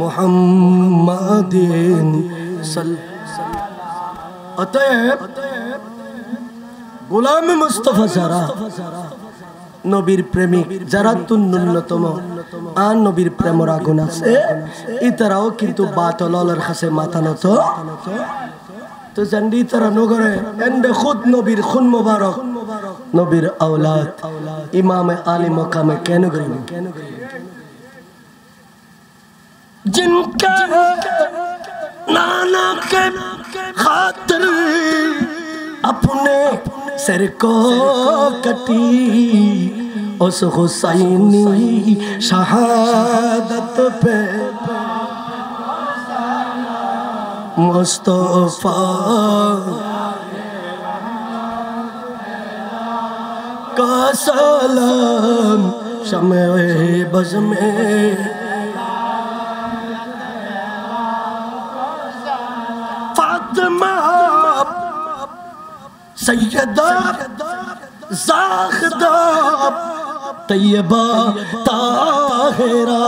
मुहम्मदिन अतएब গোলাম মুস্তাফা যারা নবীর প্রেমিক যারা ন্যূনতম আর নবীর প্রেমের আগুন আছে ইতারাও কিন্তু বাতলের কাছে মাথা নত তো জানি তারা নগরে এন্ডে খুদ নবীর খুন মোবারক নবীর আওলাদ ইমামে আলী মকামে কেন গরিব जिनका नाना के खातिर अपने सर को कटी उस हुसैनी शहादत पे मुस्तफा का सलाम शमे बज़ में सैयदा ज़ाहिदा तैयबा ताहिरा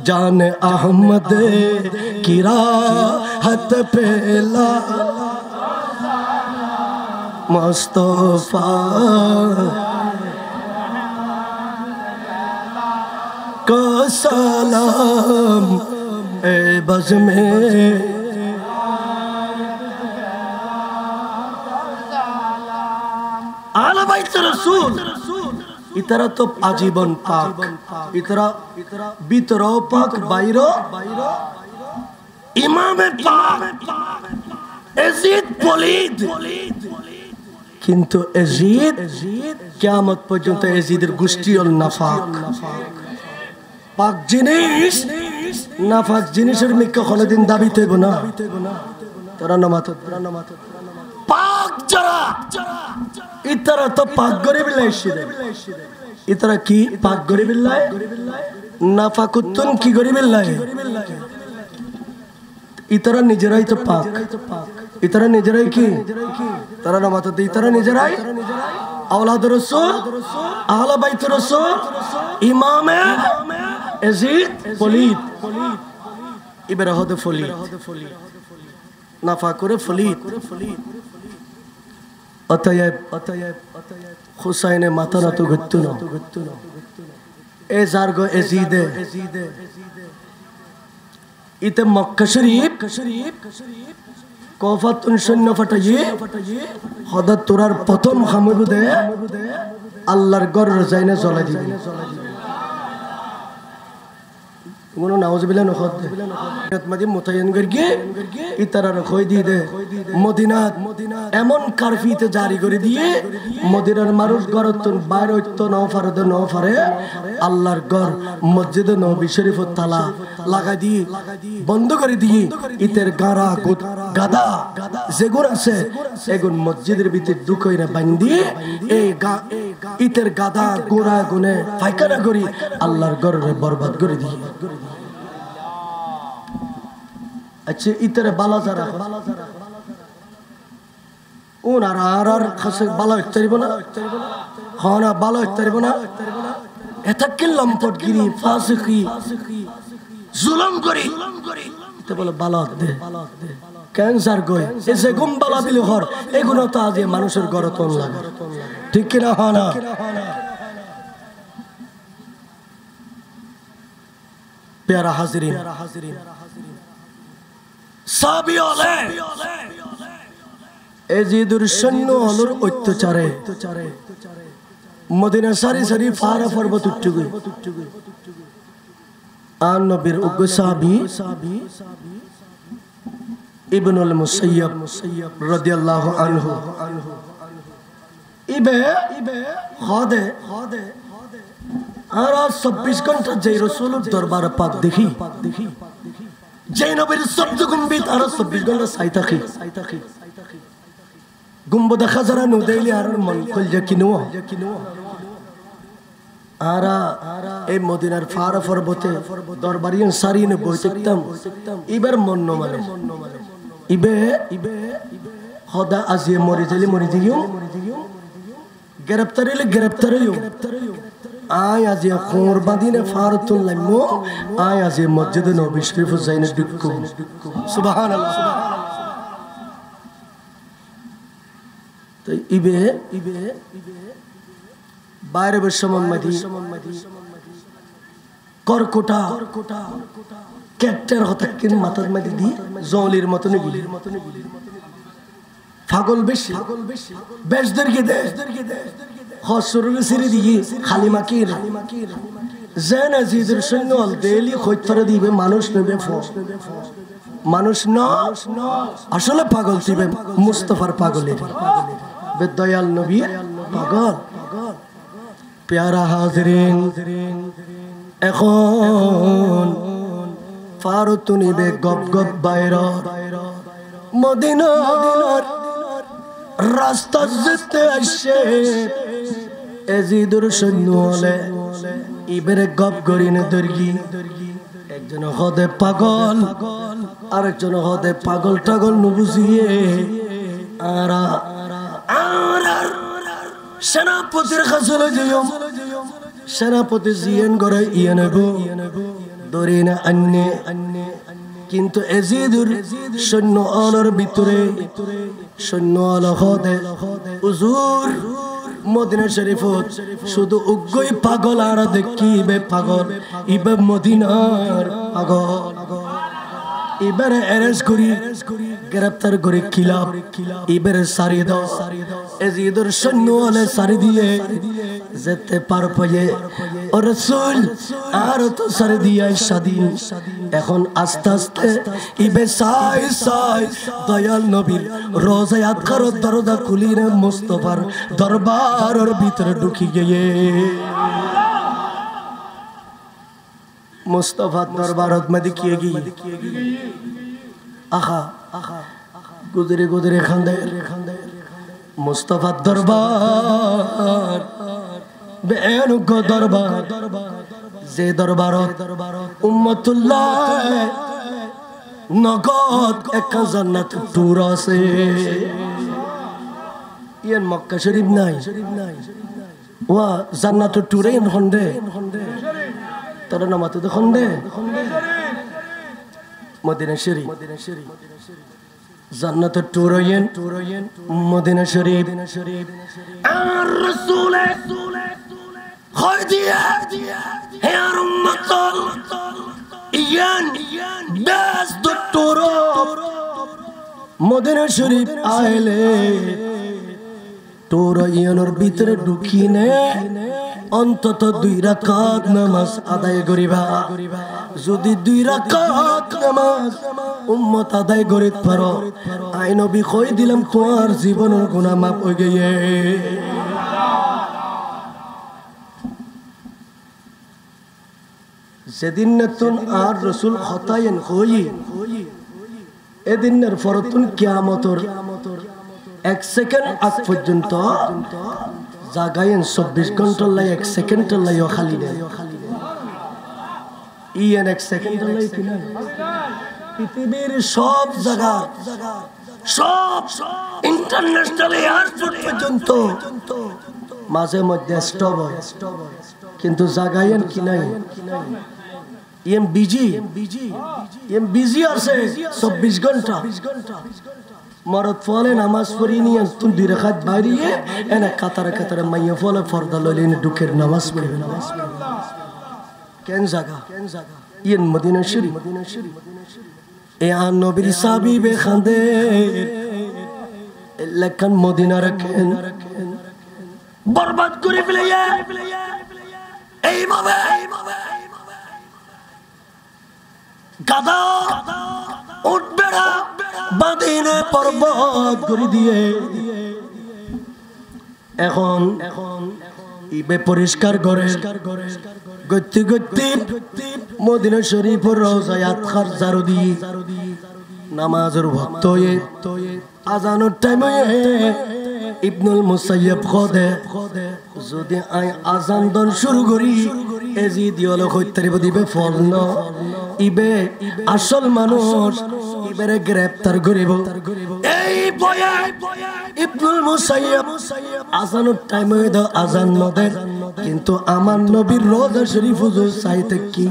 जान अहमद की राहत पेला मुस्तफा का सलाम ए बज़ में आला बैत रसूल इतरा तो आजीवन पाक इतरा भीतरो पाक बाहरो इमाम पाक यजीद पलिद किंतु यजीद कियामत पर्यन्त यजीদের গোষ্ঠী হল নাফাক পাক জিনিস নাফাক জিনিসের মিক্কা কোনদিন দাবি হইব না তোরা নামাত পাক যারা ইতারা তো পাক করে বিলাইছে ইতারা কি পাক গরি বিল্লাহ নাফাকুতুন কি গরি বিল্লাহ ইতারা নিজেরাই তো পাক ইতারা নিজেরাই কি তারা নামাতে ইতারা নিজেরাই আওলাদ রাসূল আহলে বাইত রাসূল ইমামে ইয়াজিদ ফলিদ ইবরা হদ ফলিদ নাফা করে ফলিদ অতএব হুসাইনে মাথা নত গত্তু না এ জারগো ইয়াজিদে ইতে মক্কা শরীফ কফাতুন সৈন্য ফাটাইয়ে হদত তোরার প্রথম হামুদে আল্লাহর ঘর রজাইনে জ্বলাই দিবে গুনো নাউজুবিল্লাহ নখদ মাদি মুতায়ান করগে ইতারা রখই দি দে মদিনাত এমন কারফিতে জারি করে দিয়ে মদিনার মানুষ ঘরতন বাইরে হইতো ন ফারে আল্লাহর ঘর মসজিদে নবী শরীফত তালা লাগাই দিয়ে বন্ধ করে দিয়ে ইতের গাড়া গাদা যেগুন আছে এগুন মসজিদের ভিতরে ঢুকাইরা বান্ধি এই ইতের গাদা গোড়া গুনে পায়খানা করি আল্লাহর ঘরে বরবাদ করে দিয়ে আচ্ছা ইতরে বালা যারা ওনারা আর খাসে বালা হইতারিব না হনা বালা হইতারিব না এতকে লম্পটগিরি ফাসিকি জুলুম করি তে বলে বালা দে ক্যান্সার গয় এসে গুম বালা দিল ঘর এগুলো তো আজ মানুষের ঘরে তোল লাগে ঠিক কি না হনা প্যারা হাজিরিন সাবিয়লে এজিদুর সৈন্য হলর অত্যাচারে মদিনা সারি সারি ফারা পর্বত উঠুগে আর নবীর উগ্র সাহাবী ইবনুল মুসাইয়্যিব রাদিয়াল্লাহু আনহু ইবে খদে আর 24 ঘন্টা যে রাসূলের দরবার পাক দেখি যে নবীর শব্দ গুম্বিত আর 24 ঘন্টা সাই থাকি গুম্বদ খাজারা নুদাইলি আর মন কলজা কিনো আরা এই মদিনার ফারা পর্বতে দরবারিয়ান সারিনে বইতেকতাম এবার মন মানে ইবে খোদা আজিয়ে মরি যাইও গ্রেফতারিও আয় আজি খোর বাদিনে ফারতুল লাইমো আয় আজি মসজিদে নবী শরীফ যাইনে দুক্কু সুবহানাল্লাহ তো ইবে বাইরে বসমন মাদি করকোটা ক্যাপ্টার হতাকিন মাথার মাদি দি জলির মতন গুলি পাগল বেশি বেশদেরকে দে হসরুল সিরি দিয়ে খালিমা কির জেন আজিদের সৈন্য দেলি খৈতরে দিবে মানুষ নেবে মানুষ ন আসলে পাগল দিবে মুস্তাফার পাগলের বেদয়াল নবী পাগল প্যারা হাজরিন এখন ফারুত নিবে গপ গপ বাইরা মদিনার রাস্তা যেতে আসে এজিদুর সৈন্য হলে ইবেরে গপ গরিনে দর্গি একজন হদে পাগল আরেকজন হদে পাগল টাগল নুবুঝিয়ে আরা সেনাপতির কাছে যাইও সেনাপতি জিয়ান করে ইয়ে নেব দরি না আন্নে কিন্তু এজিদুর সৈন্য আলোর ভিতরে সৈন্য আলো হদে হুজুর মদিনা শরীফত শুধু উগ্গই পাগল আর দেখিবে পাগল ইবে মদিনার পাগল এবারে অ্যারেস্ট করি গ্রেফতার করে খিলাফ এবারে সারি দাও এজিদুর সৈন্য আলো সারি দিয়ে যেতে পার পায়ে ও রাসূল আর তো সারি দিয়ে স্বাধীন এখন আস্তে আস্তে ইবে সাই দয়াল নবীর রোজা আতকার দরজা খুলিনে মুস্তাফার দরবারের ভিতরে ঢুকি গিয়ে মুস্তাফার দরবারত মধ্যে কি গিয়ে আহা গুজরে খান্দে মুস্তাফার দরবার বেনুগ দরবার যে দরবারত উম্মতুল্লাহ নগদ একটা জান্নাত টুর আছে ইয়ান মক্কা শরীফ নাই ওয়া জান্নাত টুরে হন্ডে তার নামাতে তো হন্ডে মদিনা শরীফ জান্নাত টুরয়েন মদিনা শরীফ আর রাসূল হয় দিয়া হে আর উম্মত ইয়ান দাস টুর মদিনা শরীফ আইলে তোর ইয়ানোর ভিতরে ঢুকিনে অন্তত 2 রাকাত নামাজ আদায় করিবা যদি 2 রাকাত নামাজ উম্মত আদায় করিতে পারো আই নবী কই দিলাম তোমার জীবনের গুনাহ মাফ হয়ে গিয়ে যেদিন নতুন আর রাসূল খতায়েন হই এদিনের ফরতুন কিয়ামতর 1 সেকেন্ড আগ পর্যন্ত জাগায়েন 24 ঘন্টা লাই 1 সেকেন্ড লাই খালি নেই ইয়েন 1 সেকেন্ড লাই কিনা পৃথিবীর সব জায়গা সব ইন্টারন্যাশনাল এয়ারপোর্ট পর্যন্ত মাঝে মধ্যে স্টপ হয় কিন্তু জাগায়েন কি নাই এম বিজি আছে 24 ঘন্টা মরদ ফলে নামাজ পড়ি নিয়ে তুই 2 রাকাত বাইরিয়ে এনে কাতারে মাইয়া ফলে পর্দা লইলেন ঢুকের নামাজ পড়বে কেন জায়গা ইন মদিনা শরীফ এ আন নবীর সাহাবী বে খান্দে লেখান মদিনা রাখেন বরবাদ করে ফেলে এইভাবে গাদা উঠবে না বাদিনে পর্বত করে দিয়ে এখন ইবে পরিষ্কার করে গতি মদিনা শরীফের রওজায় আতখার জারু দিয়ে নামাজের ভক্ত হয়ে আজানের টাইমে ইবনুল মুসাইয়্যিব খোদে যদি আই আজান দন শুরু করি এজি দিওলো কইতারিব দিবে ফল ন ইবে আসল মানুষ ইবেরে গ্রেফতার করিব এই বয়া ইবনুল মুসাইয়্যিব আজানের টাইমে দ আজান নদে কিন্তু আমার নবীর রওজা শরীফ হুজুর চাইতে কি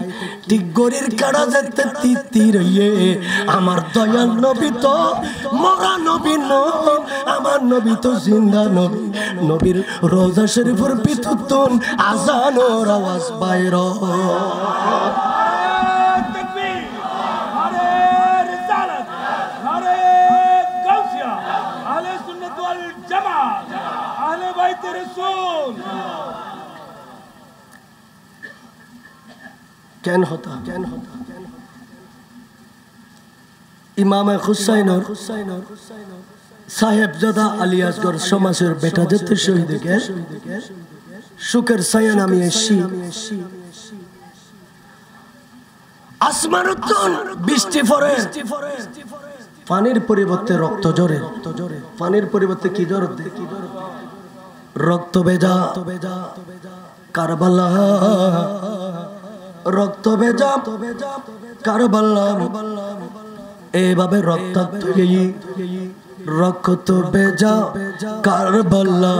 ঠিক গরির কাড়া যেতে তিতির হইয়ে আমার দয়াল নবী তো মরা নবী নয় আমার নবী তো জিন্দা নবী নবীর রওজা শরীফের ভিতরতন আজানের আওয়াজ বাইর তাকবীর নারে রিসালাত নারে গাউসিয়া আহলে সুন্নাত ওয়াল জামাত আহলে বাইত রাসূল কেন হতা ইমাম হুসাইনের সাহেবজাদা আলিয়াসগর সমাজের বেটা যেতে শহীদ গেল সুখের ছায়া নামে এসি আসমানুত্তন বৃষ্টি পড়ে পানির পরিবর্তে রক্ত ঝরে পানির পরিবর্তে কি ঝরে রক্ত ভেজা কারবালা রক্ত ভেজা কারবালা এভাবে রক্তাক্ত রক্ত ভেজা কারবালা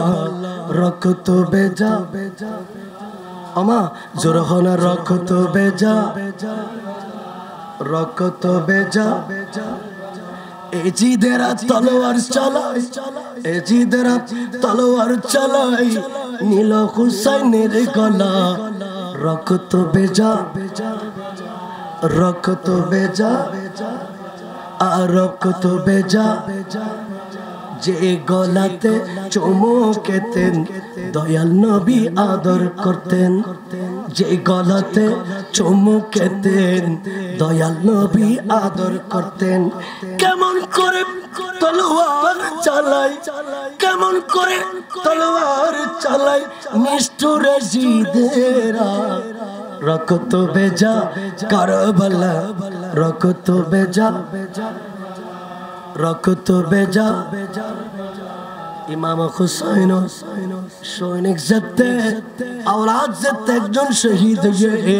রক্ত ভেজা আমা জোরহনা রক্ত ভেজা এজিদেরা তলোয়ার চালাই এজিদেরা তলোয়ার চালাই নীল হুসাইনের গলা রক্ত ভেজা আর রক্ত ভেজা যে গলাতে চুমুকেতেন দয়াল নবী আদর করতেন যে গলাতে চুমুকেতেন দয়াল নবী আদর করতেন কেমন করে তলোয়ার চালাই কেমন করে তলোয়ার চালাই নিষ্ঠুর জিদেরা রক্ত ভেজা কারবালা রক্ত ভেজা ইমাম হুসাইন সৈনিক যেতে আওলাদ যেতে একজন শহীদ হয়ে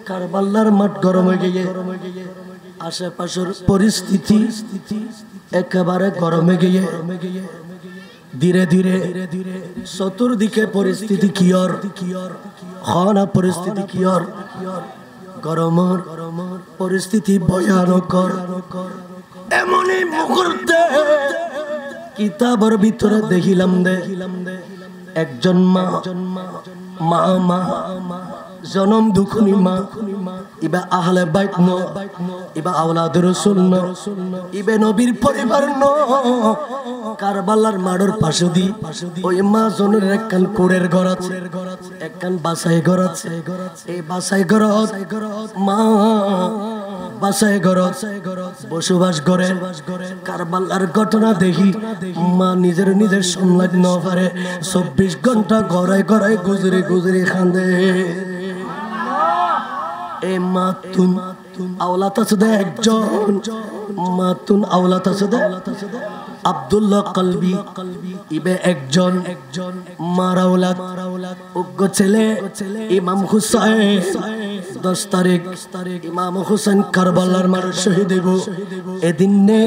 কারবালার মাঠ গরম হয়ে গিয়ে আশেপাশের পরিস্থিতি একেবারে গরমে গিয়ে ধীরে ধীরে চতুর্দিকে পরিস্থিতি কিয়র খানা পরিস্থিতি কিয়র গরমর পরিস্থিতি ভয়ানকর এমনই মুহূর্তে কিতাবের ভিতরে দেখিলাম দে একজন মা জনম দুখুনি মা ইবা আহলে বাইত ন ইবা আওলাদ রাসূল ন ইবে নবীর পরিবার ন কারবালার মাঠের পাশে দি ওই মা জনের একখান কোড়ের ঘর আছে একখান বাসাই ঘর আছে এই বাসাই ঘর মা বাসাই ঘর বসবাস করে কারবালার ঘটনা দেখি মা নিজের সামলাতে না পারে 24 ঘন্টা গড়ায় গড়ায় গুজরে গুজরে কাঁদে এ মাতুন আওলাদ আছে দে একজন মাতুন আওলাদ আছে দে আব্দুল্লাহ কলবি ইবে একজন মার আওলাদ উগ্র ছেলে ইমাম হুসাইন 10 তারিখ ইমাম হুসাইন কারবালার মার শহীদ হইব এদিন নে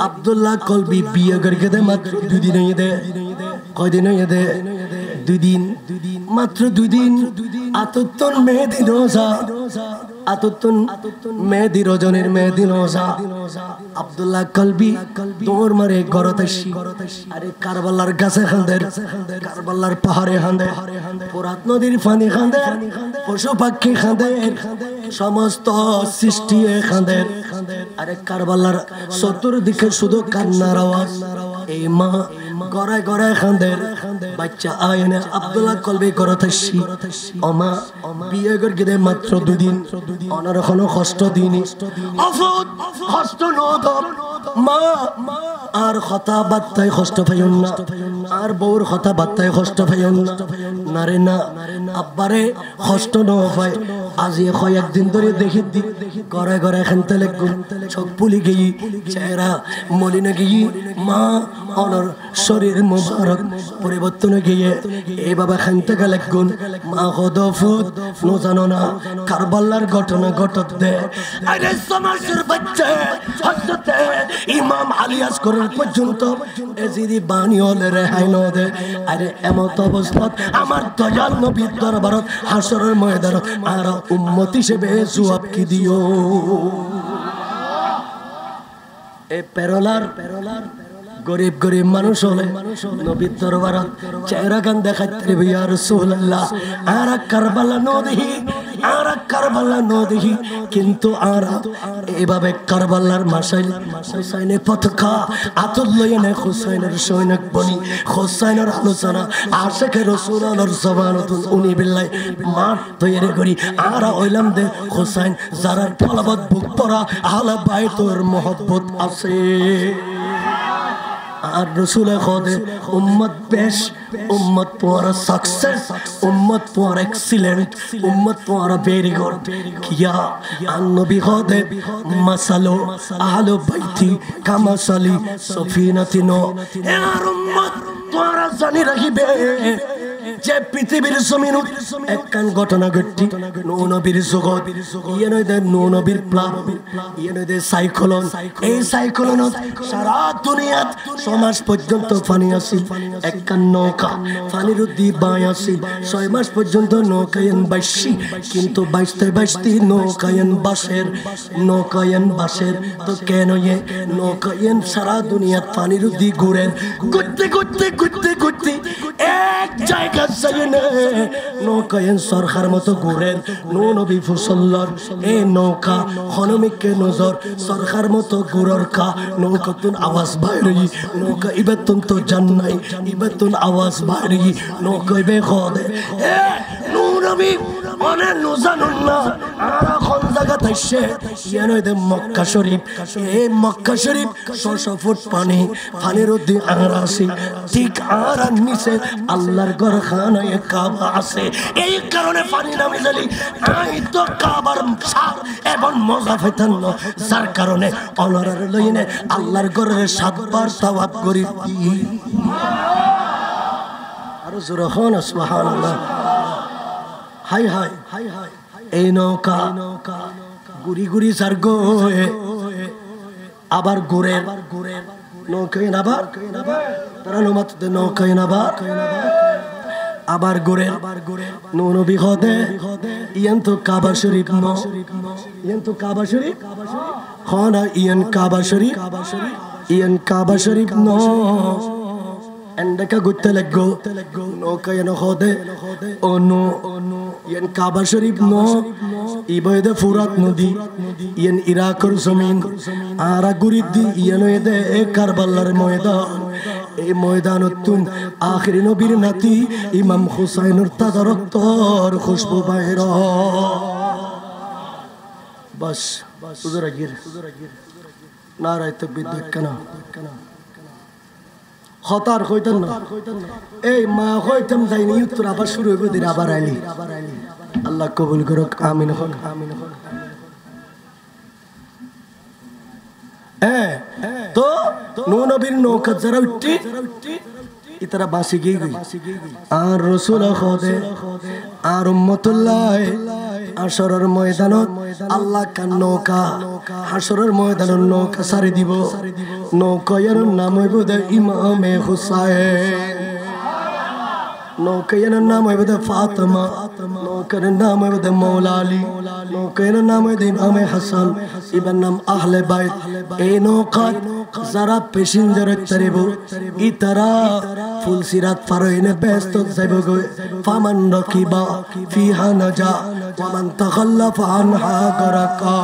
আব্দুল্লাহ কলবি বিয়ে করে দে মাত্র 2 দিন হই দে কয়দিন হই দে 2 দিন মাত্র 2 দিন আততন মেহেদি রোজা আততন মেহেদি রজনের মেহেদি রোজা আব্দুল্লাহ কলবি দৌড় মারে গরতাশি আরে কারবালার গাছে খান্দের কারবালার পাহাড়ে খান্দের ফোরাত নদীর পানি খান্দের পশু পাখি খান্দের সমস্ত সৃষ্টি খান্দের আরে কারবালার চতুর্দিকে শুধু কান্নার আওয়াজ এই মা গড়ায় গড়ায় খান্দের বাচ্চা আয়নে আব্দুল্লাহ কলবি গরতাশি ওমা বিয়ে করে মাত্র 2 দিন অনার কোনো কষ্ট দিনি অফুত কষ্ট নদম মা আর কথা বার্তায় কষ্ট পাইও না আর বউর কথা বার্তায় কষ্ট পাইও না নারে না আব্বারে কষ্ট ন হয় আজি কয়েকদিন ধরে দেখি ঘরে ঘরে খানতে লাগুন চোখ পুলি গিয়ে চেহারা মলিনে গিয়ে মা অনর শরীর মুবারক পরিবর্তন গিয়ে এইভাবে খানতে গেলে গুণ মা হদফুত নো জানো না কারবালার ঘটনা ঘটত দে আরে সমাজের বাচ্চা হযরত ইমাম আলী আসগরের পর্যন্ত এজিদি বাণী হলে রেহাই ন দে আরে এমত অবস্থাত আমার দয়াল নবীর দরবারত হাসরের ময়দানত আর উম্মত হিসেবে জবাব কি দিও এ পেরোলার গরিব গরিব মানুষ হলে নবীর দরবারত চেহারা গান দেখাতে ইয়া রাসূলুল্লাহ আর কারবালা ন দেখি কিন্তু আর এভাবে কারবালার মাসাইল হুসাইনের পতাকা আতর লইয়া নে হুসাইনের সৈনিক বনি হুসাইনের আলোচনা আশিকে রাসূলুল্লাহর জবানতুন উনি বিল্লাহ মাঠ তৈরি করি আর হইলাম দে হুসাইন যারা ফলবত বুক পড়া আহলে বাইতের মহব্বত আছে আর রাসূল খোদে উম্মত বেশ উম্মত তোমারা সাকসেস উম্মত তোমারা এক্সিলেন্ট উম্মত তোমারা ভেরি গুড কিয়া আর নবী খোদে মাসালো আহলে বাইতি কামাসালি সফিনাতিন আর উম্মত তোমারা জানি রাখিবে যে পৃথিবীর জমিনত একখান ঘটনা ঘটতি নূহ নবীর জগৎ ইয়ে নয় দে নূহ নবীর প্লাবন ইয়ে নয় দে সাইক্লোন এই সাইক্লোনত সারা দুনিয়াত সমাজ পর্যন্ত পানি আসিল একখান নৌকা পানির উদ্দি বাই আসিল 6 মাস পর্যন্ত নৌকায়ন বাইশি কিন্তু বাইশতে নৌকায়ন বাসের তো কেন ইয়ে নৌকায়ন সারা দুনিয়াত পানির উদ্দি ঘুরেন ঘুরতে এক জায়গা নৌকায়ন সরকার মতো ঘুরেন নবী ফুসল্লার এই নৌকা হনমিককে নজর সরকার মতো ঘুরর কা নৌকাতুন আওয়াজ বাইরে নৌকা ইবেতুন তো জান্নাই ইবেতুন আওয়াজ বাইরে নৌকা ইবে খদে নবী অনে নুজানুন না আর কোন জায়গা তাইছে ইয়ানইদে মক্কা শরীফ এই মক্কা শরীফ 600 ফুট পানির মধ্যে আর আছে ঠিক আর নিচে আল্লাহর ঘরখানায় কাবা আছে এই কারণে পানি নামে জালি আই তো কাবার সার এবং মজা পেতাম না যার কারণে অনরার লইনে আল্লাহর ঘরের 7 বার তাওয়াফ করি দিই আর জোরে হন সুবহানাল্লাহ হাই হাই এই নৌকা গুড়ি গুড়ি সার গোয়ে আবার ঘুরে নৌকায় নাবার তারা নমাতে নৌকায় নাবার আবার ঘুরে নবী হদে ইয়ান তো কাবা শরীফ ন ইয়ান তো কাবা শরীফ খানা ইয়ান কাবা শরীফ ন এন্ডকা গুতে লাগো নৌকায় ন হদে অনু ইয়ান কাবা শরীফ ন ইবয়দে ফুরাত নদী ইয়ান ইরাকের জমিন আর গুরিদি ইয়ান এদে কারবালার ময়দান এই ময়দানতুন আখিরি নবীর নাতি ইমাম হুসাইনের তাজা রক্তর খুশবু বাইর বাস হুজুর আগির নারায়ে তাকবীর দেখানা হতার কইতেন না এই মা কইতাম যাইনি উত্তর আবার শুরু হইব দিন আবার আইলি আল্লাহ কবুল করুক আমিন হন তো নবীর নৌকা যারা উঠতি ইতারা বাসি গিয়ে গই আর রাসূল খোদে আর উম্মতুল্লাহ হাশরের ময়দানত আল্লাহ কান নৌকা হাশরের ময়দানত নৌকা সারি দিব নৌকার নাম হইব ইমামে হুসাইন নৌকার নাম হইব ফাতেমা নৌকার নাম হইব মৌলা আলী নৌকার নাম হইব ইমামে হাসান ইবার নাম আহলে বাইত এই নৌকা যারা প্যাসেঞ্জার তারিব ইতারা ফুলসিরাত ফারইনে ব্যস্ত যাইব গো ফামান রাকিবা ফিহা নাজা ওয়া মান তাখাল্লাফা আনহা গরাকা